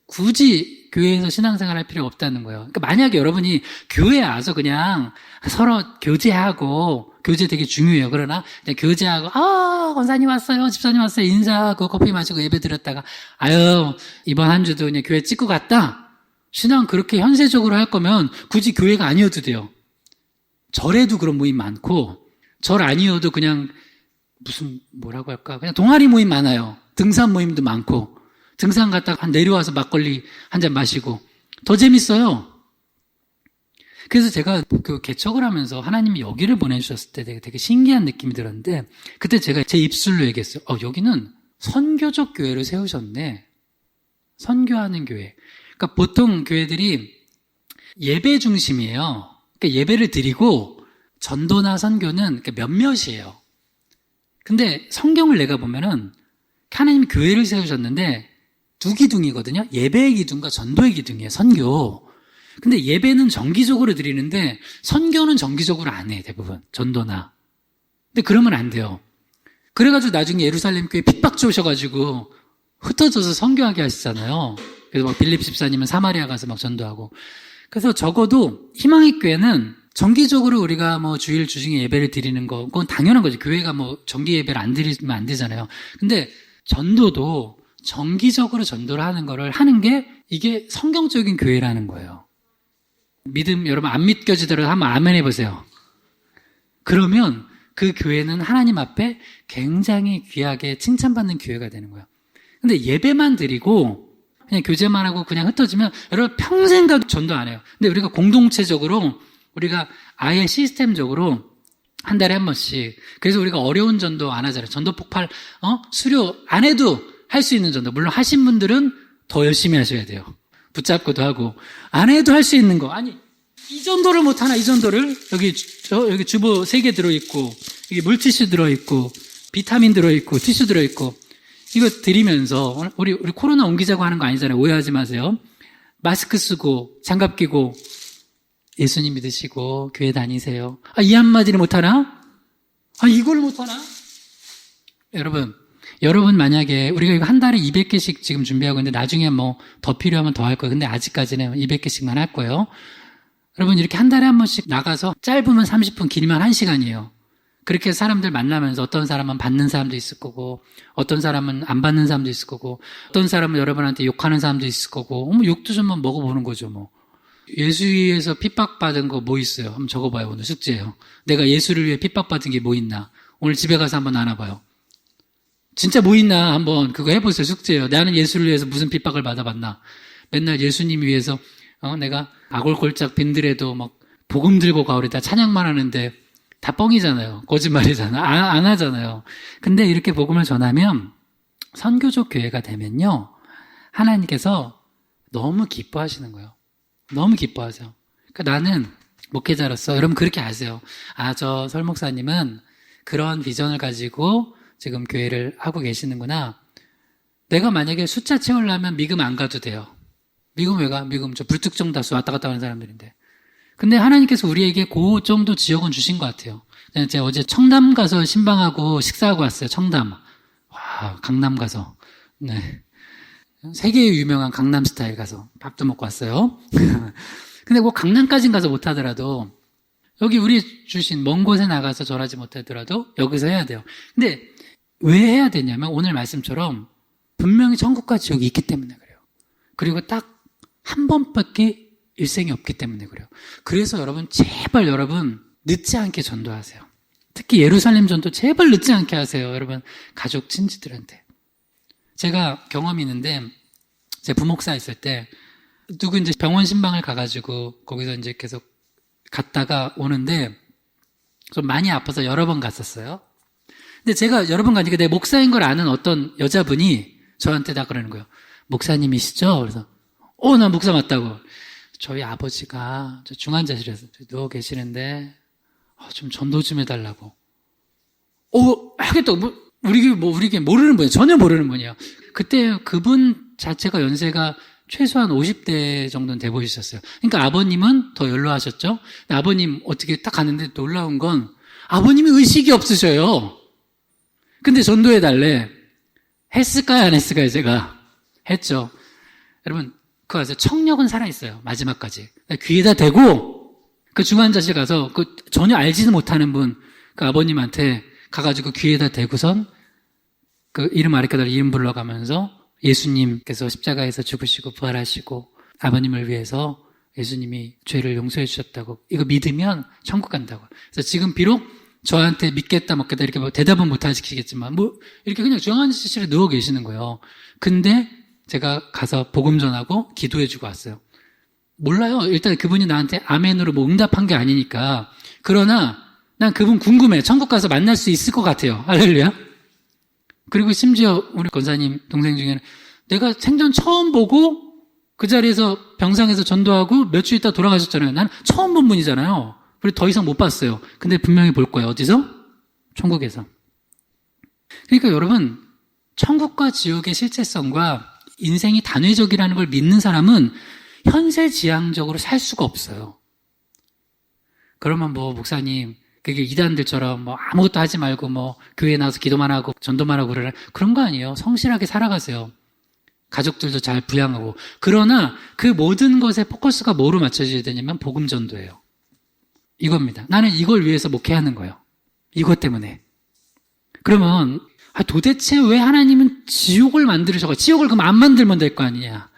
굳이 교회에서 신앙생활 할 필요가 없다는 거예요. 그러니까 만약에 여러분이 교회에 와서 그냥 서로 교제하고 교제 되게 중요해요. 그러나 그냥 교제하고 권사님 왔어요. 집사님 왔어요. 인사하고 커피 마시고 예배 드렸다가 아유 이번 한 주도 그냥 교회 찍고 갔다. 신앙 그렇게 현세적으로 할 거면 굳이 교회가 아니어도 돼요. 절에도 그런 모임 많고 절 아니어도 그냥 무슨 뭐라고 할까 그냥 동아리 모임 많아요. 등산 모임도 많고 등산 갔다가 내려와서 막걸리 한 잔 마시고 더 재밌어요. 그래서 제가 그 개척을 하면서 하나님이 여기를 보내주셨을 때 되게 신기한 느낌이 들었는데 그때 제가 제 입술로 얘기했어요. 여기는 선교적 교회를 세우셨네. 선교하는 교회. 그러니까 보통 교회들이 예배 중심이에요. 그러니까 예배를 드리고 전도나 선교는 몇몇이에요. 근데 성경을 내가 보면은 하나님이 교회를 세우셨는데 두 기둥이거든요. 예배의 기둥과 전도의 기둥이에요. 선교. 근데 예배는 정기적으로 드리는데 선교는 정기적으로 안 해. 대부분. 전도나. 근데 그러면 안 돼요. 그래가지고 나중에 예루살렘 교회 핍박 주셔가지고 흩어져서 선교하게 하시잖아요. 그래서 막 빌립 집사님은 사마리아 가서 막 전도하고. 그래서 적어도 희망의 교회는 정기적으로 우리가 뭐 주일 주중에 예배를 드리는 거, 그건 당연한 거죠. 교회가 뭐 정기 예배를 안 드리면 안 되잖아요. 근데 전도도 정기적으로 전도를 하는 거를 하는 게 이게 성경적인 교회라는 거예요. 믿음 여러분 안 믿겨지더라도 한번 아멘 해보세요. 그러면 그 교회는 하나님 앞에 굉장히 귀하게 칭찬받는 교회가 되는 거예요. 근데 예배만 드리고 그냥 교제만 하고 그냥 흩어지면 여러분 평생 가도 전도 안 해요. 근데 우리가 공동체적으로 우리가 아예 시스템적으로 한 달에 한 번씩 그래서 우리가 어려운 전도 안 하잖아요. 전도 폭발 수료 안 해도 할 수 있는 전도 물론 하신 분들은 더 열심히 하셔야 돼요. 붙잡고도 하고 안 해도 할 수 있는 거 아니 이 전도를 못하나 이 전도를 여기 주보 3개 들어있고 여기 물티슈 들어있고 비타민 들어있고 티슈 들어있고 이거 드리면서 우리 코로나 옮기자고 하는 거 아니잖아요. 오해하지 마세요. 마스크 쓰고 장갑 끼고 예수님 믿으시고 교회 다니세요. 이 한마디를 못하나? 이걸 못하나? 여러분 만약에 우리가 이거 한 달에 200개씩 지금 준비하고 있는데 나중에 뭐 더 필요하면 더 할 거예요. 근데 아직까지는 200개씩만 할 거예요. 여러분 이렇게 한 달에 한 번씩 나가서 짧으면 30분 길면 1시간이에요. 그렇게 사람들 만나면서 어떤 사람은 받는 사람도 있을 거고 어떤 사람은 안 받는 사람도 있을 거고 어떤 사람은 여러분한테 욕하는 사람도 있을 거고 욕도 좀 먹어보는 거죠 뭐. 예수 위해서 핍박받은 거 뭐 있어요? 한번 적어봐요. 오늘 숙제예요. 내가 예수를 위해 핍박받은 게 뭐 있나? 오늘 집에 가서 한번 나눠봐요. 진짜 뭐 있나 한번 그거 해보세요. 숙제예요. 나는 예수를 위해서 무슨 핍박을 받아봤나? 맨날 예수님 위해서 내가 아골골짝 빈들에도 막 복음 들고 가오리다 찬양만 하는데 다 뻥이잖아요. 거짓말이잖아. 안 하잖아요. 근데 이렇게 복음을 전하면 선교적 교회가 되면요. 하나님께서 너무 기뻐하시는 거예요. 너무 기뻐하죠. 그러니까 나는 목회자로서 여러분 그렇게 아세요. 저 설 목사님은 그런 비전을 가지고 지금 교회를 하고 계시는구나. 내가 만약에 숫자 채우려면 미금 안 가도 돼요. 미금 왜 가? 미금 저 불특정 다수 왔다 갔다 하는 사람들인데. 근데 하나님께서 우리에게 그 정도 지역은 주신 것 같아요. 제가 어제 청담 가서 신방하고 식사하고 왔어요. 청담. 와, 강남 가서. 네. 세계에 유명한 강남 스타일 가서 밥도 먹고 왔어요. 근데 뭐 강남까지는 가서 못하더라도 여기 우리 주신 먼 곳에 나가서 절하지 못하더라도 여기서 해야 돼요. 근데 왜 해야 되냐면 오늘 말씀처럼 분명히 천국과 지옥이 있기 때문에 그래요. 그리고 딱 한 번밖에 일생이 없기 때문에 그래요. 그래서 여러분 제발 여러분 늦지 않게 전도하세요. 특히 예루살렘 전도 제발 늦지 않게 하세요. 여러분, 가족, 친지들한테. 제가 경험이 있는데, 제 부목사 있을 때, 누구 이제 병원 신방을 가가지고, 거기서 이제 계속 갔다가 오는데, 좀 많이 아파서 여러 번 갔었어요. 근데 제가 여러 번 가니까 내 목사인 걸 아는 어떤 여자분이 저한테 다 그러는 거예요. 목사님이시죠? 그래서, 나 목사 맞다고. 저희 아버지가 중환자실에서 누워 계시는데, 좀 전도 좀 해달라고. 하겠다. 우리에게 모르는 분이에요. 전혀 모르는 분이에요. 그때 그분 자체가 연세가 최소한 50대 정도는 돼 보이셨어요. 그러니까 아버님은 더 연로하셨죠? 아버님 어떻게 딱 갔는데 놀라운 건 아버님이 의식이 없으셔요. 근데 전도해달래. 했을까요? 안 했을까요? 제가. 했죠. 여러분, 그거 아세요? 청력은 살아있어요. 마지막까지. 귀에다 대고 그 중환자실 가서 그 전혀 알지도 못하는 분, 그 아버님한테 가가지고 귀에다 대고선 그 이름 아래까지 이름 불러가면서 예수님께서 십자가에서 죽으시고 부활하시고 아버님을 위해서 예수님이 죄를 용서해 주셨다고 이거 믿으면 천국 간다고. 그래서 지금 비록 저한테 믿겠다 먹겠다 이렇게 뭐 대답은 못 하시겠지만 뭐 이렇게 그냥 중환자실에 누워 계시는 거예요. 근데 제가 가서 복음 전하고 기도해 주고 왔어요. 몰라요. 일단 그분이 나한테 아멘으로 뭐 응답한 게 아니니까. 그러나 난 그분 궁금해. 천국 가서 만날 수 있을 것 같아요. 할렐루야. 그리고 심지어 우리 권사님 동생 중에는 내가 생전 처음 보고 그 자리에서 병상에서 전도하고 몇 주 있다 돌아가셨잖아요. 난 처음 본 분이잖아요. 그리고 더 이상 못 봤어요. 근데 분명히 볼 거예요. 어디서? 천국에서. 그러니까 여러분, 천국과 지옥의 실체성과 인생이 단회적이라는 걸 믿는 사람은 현세지향적으로 살 수가 없어요. 그러면 뭐 목사님 그게 이단들처럼 뭐 아무것도 하지 말고 뭐 교회에 나와서 기도만 하고 전도만 하고 그런 거 아니에요. 성실하게 살아가세요. 가족들도 잘 부양하고. 그러나 그 모든 것에 포커스가 뭐로 맞춰져야 되냐면 복음 전도예요. 이겁니다. 나는 이걸 위해서 목회하는 거예요. 이것 때문에. 그러면 도대체 왜 하나님은 지옥을 만들으셔가지고 지옥을 그럼 안 만들면 될 거 아니냐.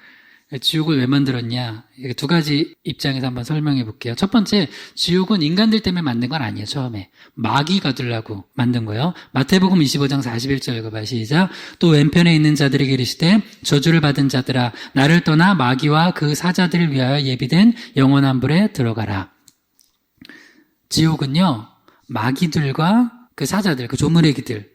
지옥을 왜 만들었냐. 두 가지 입장에서 한번 설명해 볼게요. 첫 번째, 지옥은 인간들 때문에 만든 건 아니에요. 처음에 마귀가 들라고 만든 거예요. 마태복음 25장 41절 읽어봐요. 시작. 또 왼편에 있는 자들에게 이르시되 저주를 받은 자들아 나를 떠나 마귀와 그 사자들을 위하여 예비된 영원한 불에 들어가라. 지옥은요, 마귀들과 그 사자들, 그 조물애기들.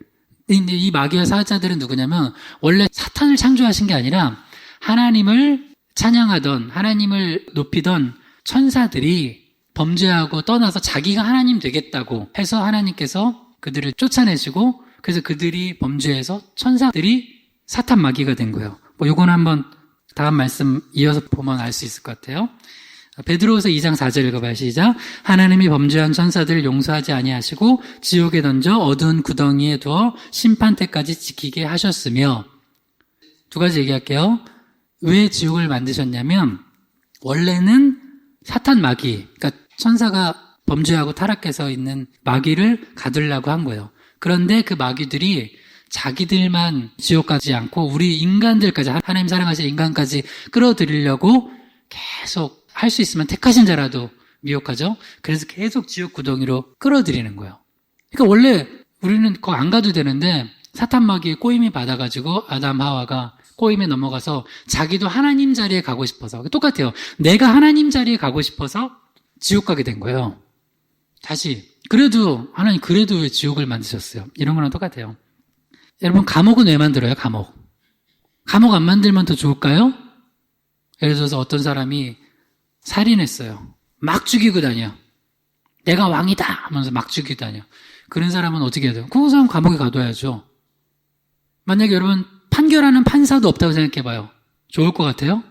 이 마귀와 사자들은 누구냐면 원래 사탄을 창조하신 게 아니라 하나님을 찬양하던, 하나님을 높이던 천사들이 범죄하고 떠나서 자기가 하나님 되겠다고 해서 하나님께서 그들을 쫓아내시고, 그래서 그들이 범죄해서 천사들이 사탄 마귀가 된 거예요. 뭐 요건 한번 다음 말씀 이어서 보면 알 수 있을 것 같아요. 베드로후서 2장 4절 읽어봐요. 시작. 하나님이 범죄한 천사들을 용서하지 아니하시고 지옥에 던져 어두운 구덩이에 두어 심판 때까지 지키게 하셨으며. 두 가지 얘기할게요. 왜 지옥을 만드셨냐면 원래는 사탄 마귀, 그러니까 천사가 범죄하고 타락해서 있는 마귀를 가두려고 한 거예요. 그런데 그 마귀들이 자기들만 지옥 가지 않고 우리 인간들까지, 하나님 사랑하신 인간까지 끌어들이려고 계속 할 수 있으면 택하신 자라도 미혹하죠. 그래서 계속 지옥 구덩이로 끌어들이는 거예요. 그러니까 원래 우리는 거기 안 가도 되는데 사탄 마귀의 꼬임이 받아가지고 아담 하와가 꼬임에 넘어가서 자기도 하나님 자리에 가고 싶어서, 똑같아요. 내가 하나님 자리에 가고 싶어서 지옥 가게 된 거예요. 다시 그래도 하나님 그래도 왜 지옥을 만드셨어요? 이런 거랑 똑같아요. 여러분, 감옥은 왜 만들어요? 감옥 안 만들면 더 좋을까요? 예를 들어서 어떤 사람이 살인했어요. 막 죽이고 다녀. 내가 왕이다 하면서 막 죽이고 다녀. 그런 사람은 어떻게 해야 돼요? 그 사람 감옥에 가둬야죠. 만약에 여러분 판결하는 판사도 없다고 생각해봐요. 좋을 것 같아요?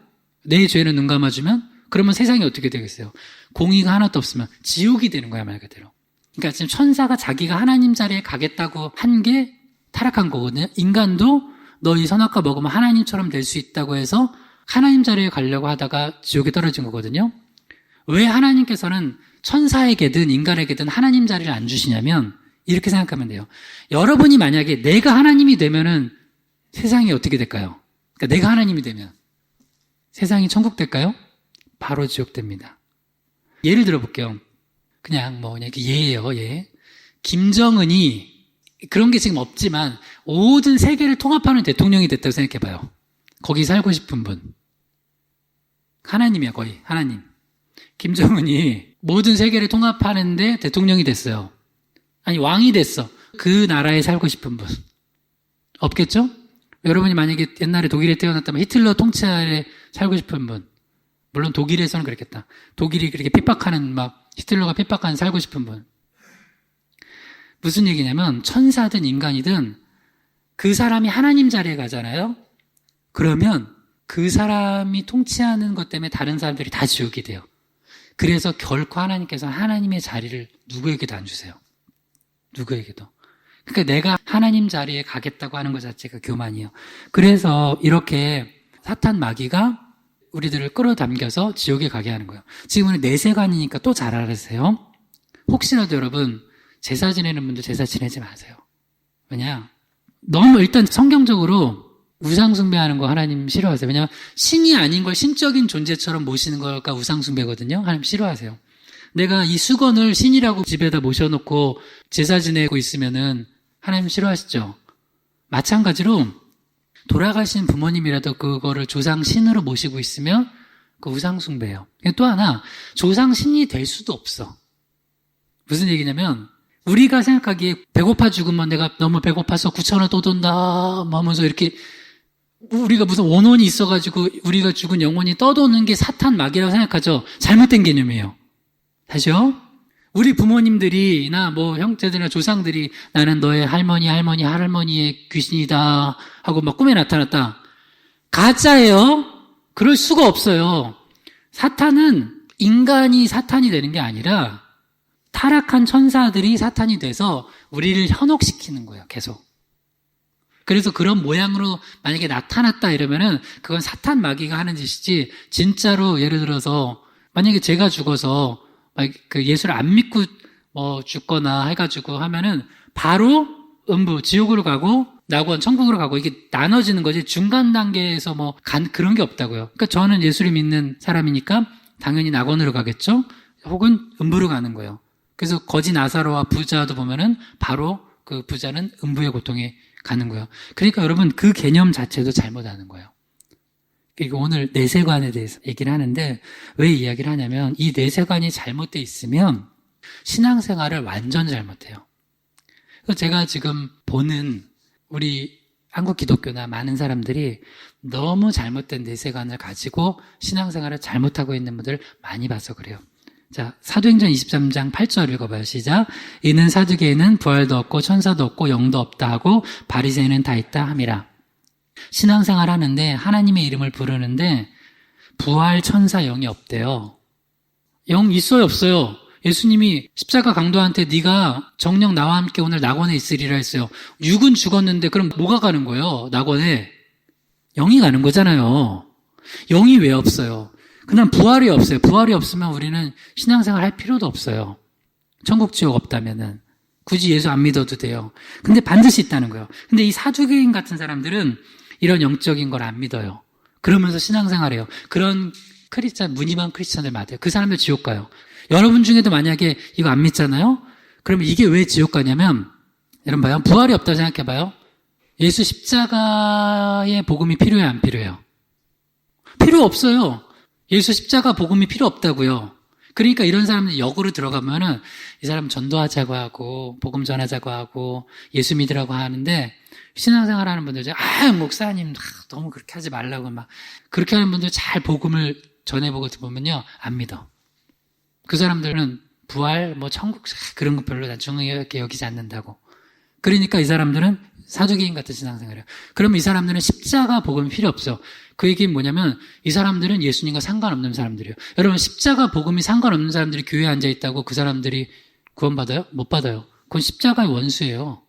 내 죄는 눈 감아주면? 그러면 세상이 어떻게 되겠어요? 공의가 하나도 없으면 지옥이 되는 거야, 말 그대로. 그러니까 지금 천사가 자기가 하나님 자리에 가겠다고 한 게 타락한 거거든요. 인간도 너 이 선악과 먹으면 하나님처럼 될 수 있다고 해서 하나님 자리에 가려고 하다가 지옥에 떨어진 거거든요. 왜 하나님께서는 천사에게든 인간에게든 하나님 자리를 안 주시냐면 이렇게 생각하면 돼요. 여러분이 만약에 내가 하나님이 되면은 세상이 어떻게 될까요? 그러니까 내가 하나님이 되면 세상이 천국 될까요? 바로 지옥 됩니다. 예를 들어 볼게요. 그냥 이렇게 예예요, 예. 김정은이 그런 게 지금 없지만 모든 세계를 통합하는 대통령이 됐다고 생각해봐요. 거기 살고 싶은 분. 하나님이야, 거의. 하나님. 김정은이 모든 세계를 통합하는데 대통령이 됐어요. 아니, 왕이 됐어. 그 나라에 살고 싶은 분. 없겠죠? 여러분이 만약에 옛날에 독일에 태어났다면 히틀러 통치 아래 살고 싶은 분. 물론 독일에서는 그랬겠다. 독일이 그렇게 핍박하는, 히틀러가 핍박하는 살고 싶은 분. 무슨 얘기냐면, 천사든 인간이든 그 사람이 하나님 자리에 가잖아요? 그러면 그 사람이 통치하는 것 때문에 다른 사람들이 다 지옥이 돼요. 그래서 결코 하나님께서 하나님의 자리를 누구에게도 안 주세요. 누구에게도. 그러니까 내가 하나님 자리에 가겠다고 하는 것 자체가 교만이에요. 그래서 이렇게 사탄 마귀가 우리들을 끌어당겨서 지옥에 가게 하는 거예요. 지금은 내세관이니까 또 잘 알으세요. 혹시라도 여러분 제사 지내는 분들 제사 지내지 마세요. 왜냐? 너무 일단 성경적으로 우상 숭배하는 거 하나님 싫어하세요. 왜냐하면 신이 아닌 걸 신적인 존재처럼 모시는 걸까 우상 숭배거든요. 하나님 싫어하세요. 내가 이 수건을 신이라고 집에다 모셔놓고 제사 지내고 있으면은 하나님 싫어하시죠. 마찬가지로 돌아가신 부모님이라도 그거를 조상 신으로 모시고 있으면 그 우상 숭배예요. 또 하나 조상 신이 될 수도 없어. 무슨 얘기냐면 우리가 생각하기에 배고파 죽으면 내가 너무 배고파서 9,000원 떠돈다 하면서 이렇게 우리가 무슨 원혼이 있어가지고 우리가 죽은 영혼이 떠도는 게 사탄 마귀라고 생각하죠. 잘못된 개념이에요. 다시요. 우리 부모님들이나 형제들이나 조상들이 나는 너의 할머니의 귀신이다 하고 꿈에 나타났다. 가짜예요. 그럴 수가 없어요. 사탄은 인간이 사탄이 되는 게 아니라 타락한 천사들이 사탄이 돼서 우리를 현혹시키는 거예요. 계속. 그래서 그런 모양으로 만약에 나타났다 이러면은 그건 사탄 마귀가 하는 짓이지 진짜로 예를 들어서 만약에 제가 죽어서 그 예수를 안 믿고 죽거나 해가지고 하면은 바로 지옥으로 가고 낙원 천국으로 가고 이게 나눠지는 거지 중간 단계에서 그런 게 없다고요. 그러니까 저는 예수를 믿는 사람이니까 당연히 낙원으로 가겠죠. 혹은 음부로 가는 거예요. 그래서 거지 나사로와 부자도 보면은 바로 그 부자는 음부의 고통에 가는 거예요. 그러니까 여러분 그 개념 자체도 잘못하는 거예요. 그리고 오늘 내세관에 대해서 얘기를 하는데 왜 이야기를 하냐면 이 내세관이 잘못되어 있으면 신앙생활을 완전 잘못해요. 그래서 제가 지금 보는 우리 한국 기독교나 많은 사람들이 너무 잘못된 내세관을 가지고 신앙생활을 잘못하고 있는 분들 많이 봐서 그래요. 자, 사도행전 23장 8절 읽어봐요. 시작. 이는 사두개인은 부활도 없고 천사도 없고 영도 없다 하고 바리새인은 다 있다 함이라. 신앙생활 하는데 하나님의 이름을 부르는데 부활 천사 영이 없대요. 영 있어요 없어요? 예수님이 십자가 강도한테 네가 정녕 나와 함께 오늘 낙원에 있으리라 했어요. 육은 죽었는데 그럼 뭐가 가는 거예요? 낙원에. 영이 가는 거잖아요. 영이 왜 없어요? 그냥 부활이 없어요. 부활이 없으면 우리는 신앙생활 할 필요도 없어요. 천국 지옥 없다면은. 굳이 예수 안 믿어도 돼요. 근데 반드시 있다는 거예요. 근데 이 사두개인 같은 사람들은 이런 영적인 걸 안 믿어요. 그러면서 신앙생활해요. 그런 무늬만 크리스찬들 맞아요. 그 사람들 지옥 가요. 여러분 중에도 만약에 이거 안 믿잖아요? 그러면 이게 왜 지옥 가냐면, 여러분 봐요. 부활이 없다고 생각해봐요. 예수 십자가의 복음이 필요해요, 안 필요해요? 필요 없어요. 예수 십자가 복음이 필요 없다고요. 그러니까 이런 사람들이 역으로 들어가면은 이 사람 전도하자고 하고 복음 전하자고 하고 예수 믿으라고 하는데 신앙생활 하는 분들 중에 목사님 너무 그렇게 하지 말라고 그렇게 하는 분들 잘 복음을 전해보고 들어보면요 안 믿어. 그 사람들은 부활 천국 그런 거 별로 중요하게 여기지 않는다고. 그러니까 이 사람들은 사두개인 같은 신앙생활이에요. 그럼 이 사람들은 십자가 복음이 필요 없어. 그 얘기는 뭐냐면 이 사람들은 예수님과 상관없는 사람들이에요. 여러분 십자가 복음이 상관없는 사람들이 교회에 앉아있다고 그 사람들이 구원받아요? 못 받아요. 그건 십자가의 원수예요.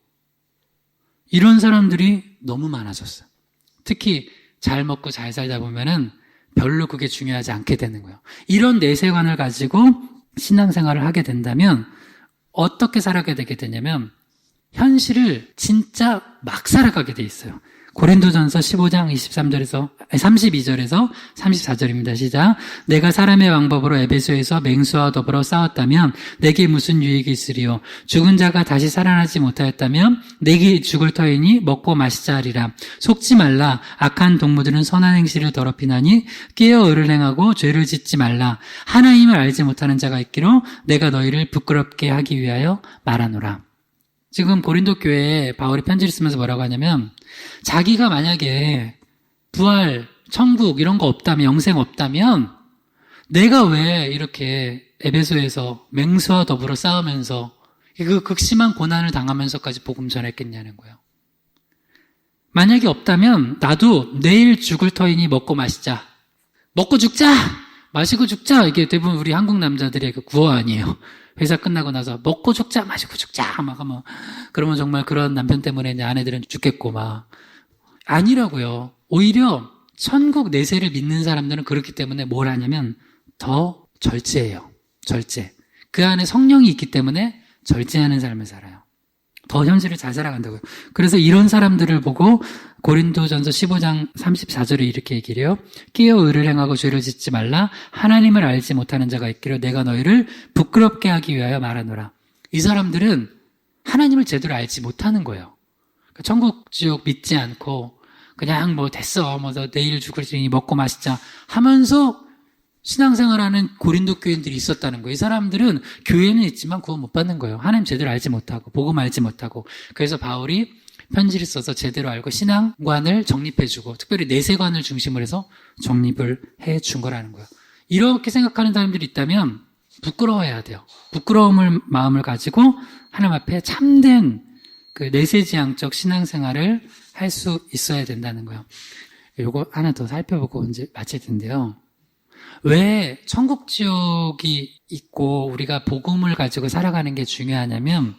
이런 사람들이 너무 많아졌어요. 특히 잘 먹고 잘 살다 보면은 별로 그게 중요하지 않게 되는 거예요. 이런 내세관을 가지고 신앙생활을 하게 된다면 어떻게 살아가게 되게 되냐면 현실을 진짜 막 살아가게 돼 있어요. 고린도전서 15장 32절에서 34절입니다. 시작. 내가 사람의 왕법으로 에베소에서 맹수와 더불어 싸웠다면 내게 무슨 유익이 있으리요? 죽은 자가 다시 살아나지 못하였다면 내게 죽을 터이니 먹고 마시자 하리라. 속지 말라. 악한 동무들은 선한 행실을 더럽히나니 깨어 의를 행하고 죄를 짓지 말라. 하나님을 알지 못하는 자가 있기로 내가 너희를 부끄럽게 하기 위하여 말하노라. 지금 고린도 교회에 바울이 편지를 쓰면서 뭐라고 하냐면 자기가 만약에 부활, 천국 이런 거 없다면, 영생 없다면 내가 왜 이렇게 에베소에서 맹수와 더불어 싸우면서 그 극심한 고난을 당하면서까지 복음 전했겠냐는 거예요. 만약에 없다면 나도 내일 죽을 터이니 먹고 마시자. 먹고 죽자! 마시고 죽자! 이게 대부분 우리 한국 남자들의 그 구호아니에요. 회사 끝나고 나서 먹고 죽자, 마시고 죽자, 막 하면, 그러면 정말 그런 남편 때문에 이제 아내들은 죽겠고, 막. 아니라고요. 오히려 천국 내세를 믿는 사람들은 그렇기 때문에 뭘 하냐면 더 절제해요. 절제. 그 안에 성령이 있기 때문에 절제하는 삶을 살아요. 더 현실을 잘 살아간다고요. 그래서 이런 사람들을 보고 고린도전서 15장 34절에 이렇게 얘기를 해요. 끼어 의를 행하고 죄를 짓지 말라. 하나님을 알지 못하는 자가 있기로 내가 너희를 부끄럽게 하기 위하여 말하노라. 이 사람들은 하나님을 제대로 알지 못하는 거예요. 천국 지옥 믿지 않고 그냥 뭐 됐어, 뭐 내일 죽을 테니 먹고 마시자 하면서 신앙생활하는 고린도 교인들이 있었다는 거예요. 이 사람들은 교회는 있지만 구원 못 받는 거예요. 하나님 제대로 알지 못하고 복음 알지 못하고. 그래서 바울이 편지를 써서 제대로 알고 신앙관을 정립해주고 특별히 내세관을 중심으로 해서 정립을 해준 거라는 거예요. 이렇게 생각하는 사람들이 있다면 부끄러워해야 돼요. 부끄러움을 마음을 가지고 하나님 앞에 참된 그 내세지향적 신앙생활을 할 수 있어야 된다는 거예요. 요거 하나 더 살펴보고 이제 마칠 텐데요. 왜 천국 지옥이 있고 우리가 복음을 가지고 살아가는 게 중요하냐면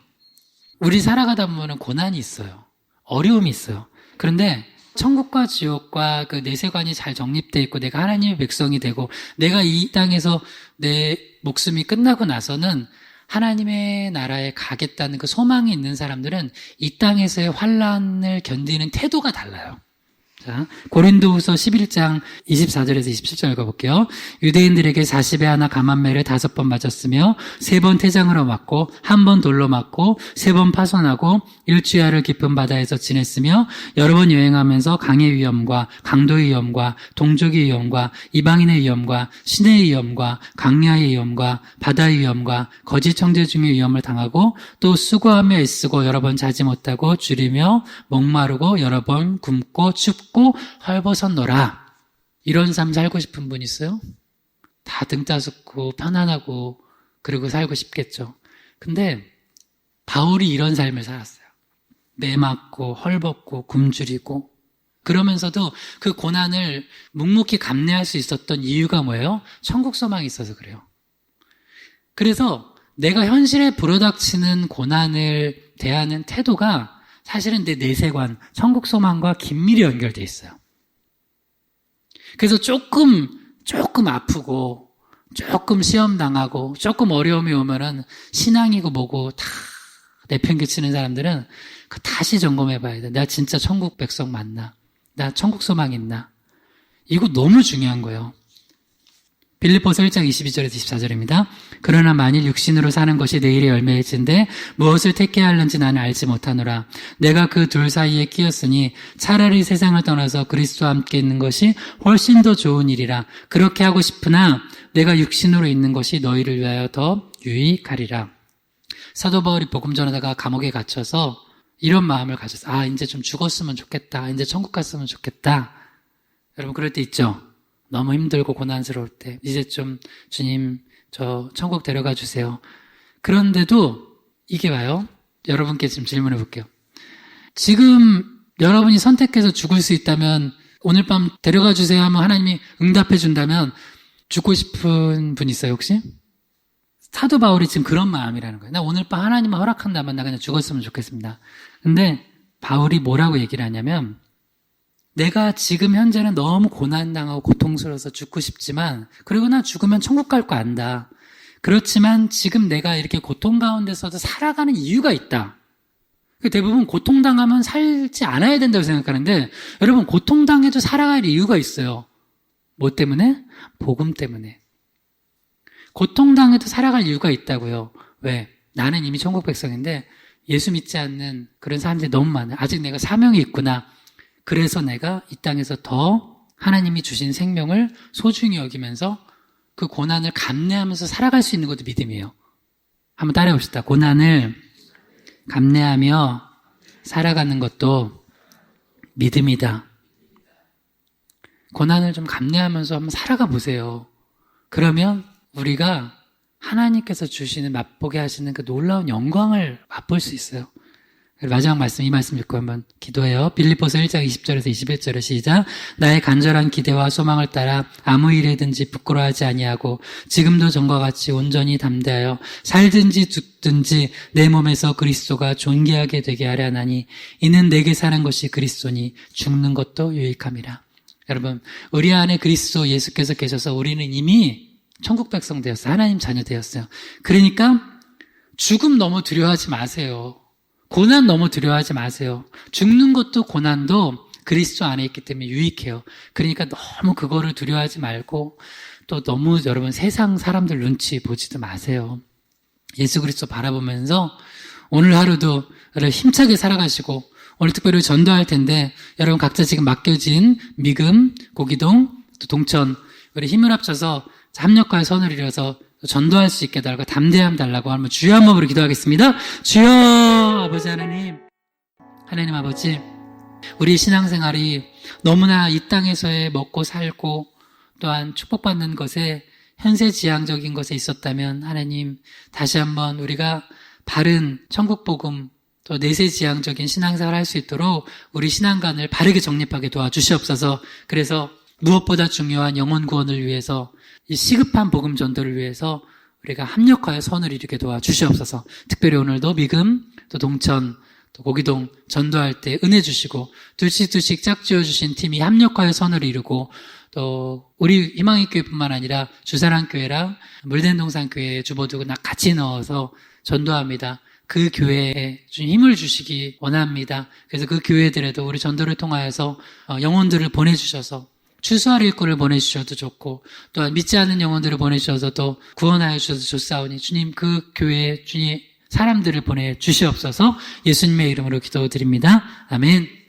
우리 살아가다 보면 고난이 있어요. 어려움이 있어요. 그런데 천국과 지옥과 그 내세관이 잘 정립되어 있고 내가 하나님의 백성이 되고 내가 이 땅에서 내 목숨이 끝나고 나서는 하나님의 나라에 가겠다는 그 소망이 있는 사람들은 이 땅에서의 환난을 견디는 태도가 달라요. 자, 고린도후서 11장 24절에서 27절 읽어볼게요. 유대인들에게 40에 하나 감한매를 5번 맞았으며 3번 태장으로 맞고 1번 돌로 맞고 3번 파손하고 일주야를 깊은 바다에서 지냈으며 여러 번 여행하면서 강의 위험과 강도의 위험과 동족의 위험과 이방인의 위험과 신의 위험과 강야의 위험과 바다의 위험과 거짓 청제 중의 위험을 당하고 또 수고하며 애쓰고 여러 번 자지 못하고 줄이며 목마르고 여러 번 굶고 춥고 헐벗었노라. 이런 삶 살고 싶은 분 있어요? 다 등 따숩고 편안하고 그리고 살고 싶겠죠. 근데 바울이 이런 삶을 살았어요. 매맞고 헐벗고 굶주리고 그러면서도 그 고난을 묵묵히 감내할 수 있었던 이유가 뭐예요? 천국 소망이 있어서 그래요. 그래서 내가 현실에 불어닥치는 고난을 대하는 태도가 사실은 내 내세관, 천국 소망과 긴밀히 연결돼 있어요. 그래서 조금 아프고, 조금 시험 당하고, 조금 어려움이 오면은 신앙이고 뭐고 다 내팽개치는 사람들은 그 다시 점검해 봐야 돼. 내가 진짜 천국 백성 맞나? 나 천국 소망 있나? 이거 너무 중요한 거예요. 빌립보서 1장 22절에서 24절입니다. 그러나 만일 육신으로 사는 것이 내일의 열매일진데 무엇을 택해야 할는지 나는 알지 못하노라. 내가 그 둘 사이에 끼었으니 차라리 세상을 떠나서 그리스도와 함께 있는 것이 훨씬 더 좋은 일이라. 그렇게 하고 싶으나 내가 육신으로 있는 것이 너희를 위하여 더 유익하리라. 사도 바울이 복음 전하다가 감옥에 갇혀서 이런 마음을 가졌어요. 이제 좀 죽었으면 좋겠다. 이제 천국 갔으면 좋겠다. 여러분 그럴 때 있죠? 너무 힘들고 고난스러울 때 이제 좀 주님 저 천국 데려가 주세요. 그런데도 이게 와요. 여러분께 지금 질문해 볼게요. 지금 여러분이 선택해서 죽을 수 있다면 오늘 밤 데려가 주세요 하면 하나님이 응답해 준다면 죽고 싶은 분 있어요 혹시? 사도 바울이 지금 그런 마음이라는 거예요. 나 오늘 밤 하나님만 허락한다면 나 그냥 죽었으면 좋겠습니다. 근데 바울이 뭐라고 얘기를 하냐면 내가 지금 현재는 너무 고난당하고 고통스러워서 죽고 싶지만 그리고 나 죽으면 천국 갈 거 안다. 그렇지만 지금 내가 이렇게 고통 가운데서도 살아가는 이유가 있다. 대부분 고통당하면 살지 않아야 된다고 생각하는데 여러분 고통당해도 살아갈 이유가 있어요. 뭐 때문에? 복음 때문에. 고통당해도 살아갈 이유가 있다고요. 왜? 나는 이미 천국 백성인데 예수 믿지 않는 그런 사람들이 너무 많아요. 아직 내가 사명이 있구나. 그래서 내가 이 땅에서 더 하나님이 주신 생명을 소중히 여기면서 그 고난을 감내하면서 살아갈 수 있는 것도 믿음이에요. 한번 따라해 봅시다. 고난을 감내하며 살아가는 것도 믿음이다. 고난을 좀 감내하면서 한번 살아가 보세요. 그러면 우리가 하나님께서 주시는 맛보게 하시는 그 놀라운 영광을 맛볼 수 있어요. 마지막 말씀, 이 말씀 읽고 한번 기도해요. 빌립보서 1장 20절에서 21절에 시작. 나의 간절한 기대와 소망을 따라 아무 일에든지 부끄러워하지 아니하고 지금도 전과 같이 온전히 담대하여 살든지 죽든지 내 몸에서 그리스도가 존귀하게 되게 하려 하나니 이는 내게 사는 것이 그리스도니 죽는 것도 유익함이라. 여러분, 우리 안에 그리스도 예수께서 계셔서 우리는 이미 천국 백성 되었어요. 하나님 자녀 되었어요. 그러니까 죽음 너무 두려워하지 마세요. 고난 너무 두려워하지 마세요. 죽는 것도 고난도 그리스도 안에 있기 때문에 유익해요. 그러니까 너무 그거를 두려워하지 말고 또 너무 여러분 세상 사람들 눈치 보지도 마세요. 예수 그리스도 바라보면서 오늘 하루도 여러분 힘차게 살아가시고 오늘 특별히 전도할 텐데 여러분 각자 지금 맡겨진 미금, 고기동, 또 동천 우리 힘을 합쳐서 합력과의 선을 이뤄서 전도할 수 있게 달라고 담대함 달라고 하면 주여 한 번으로 기도하겠습니다. 주여 아버지 하나님, 하나님 아버지, 우리 신앙생활이 너무나 이 땅에서의 먹고 살고 또한 축복받는 것에 현세지향적인 것에 있었다면 하나님 다시 한번 우리가 바른 천국복음 또 내세지향적인 신앙생활을 할 수 있도록 우리 신앙관을 바르게 정립하게 도와주시옵소서. 그래서 무엇보다 중요한 영혼 구원을 위해서 이 시급한 복음 전도를 위해서 우리가 합력하여 선을 이루게 도와주시옵소서. 특별히 오늘도 미금, 또 동천, 또 고기동 전도할 때 은혜 주시고 둘씩 짝지어 주신 팀이 합력하여 선을 이루고 또 우리 희망의교회뿐만 아니라 주사랑교회랑 물된동산교회 주보도 같이 넣어서 전도합니다. 그 교회에 좀 힘을 주시기 원합니다. 그래서 그 교회들에도 우리 전도를 통하여서 영혼들을 보내주셔서 추수할 일꾼을 보내주셔도 좋고 또한 믿지 않는 영혼들을 보내주셔서 또 구원하여 주셔도 좋사오니 주님 그 교회에 주님 사람들을 보내주시옵소서. 예수님의 이름으로 기도드립니다. 아멘.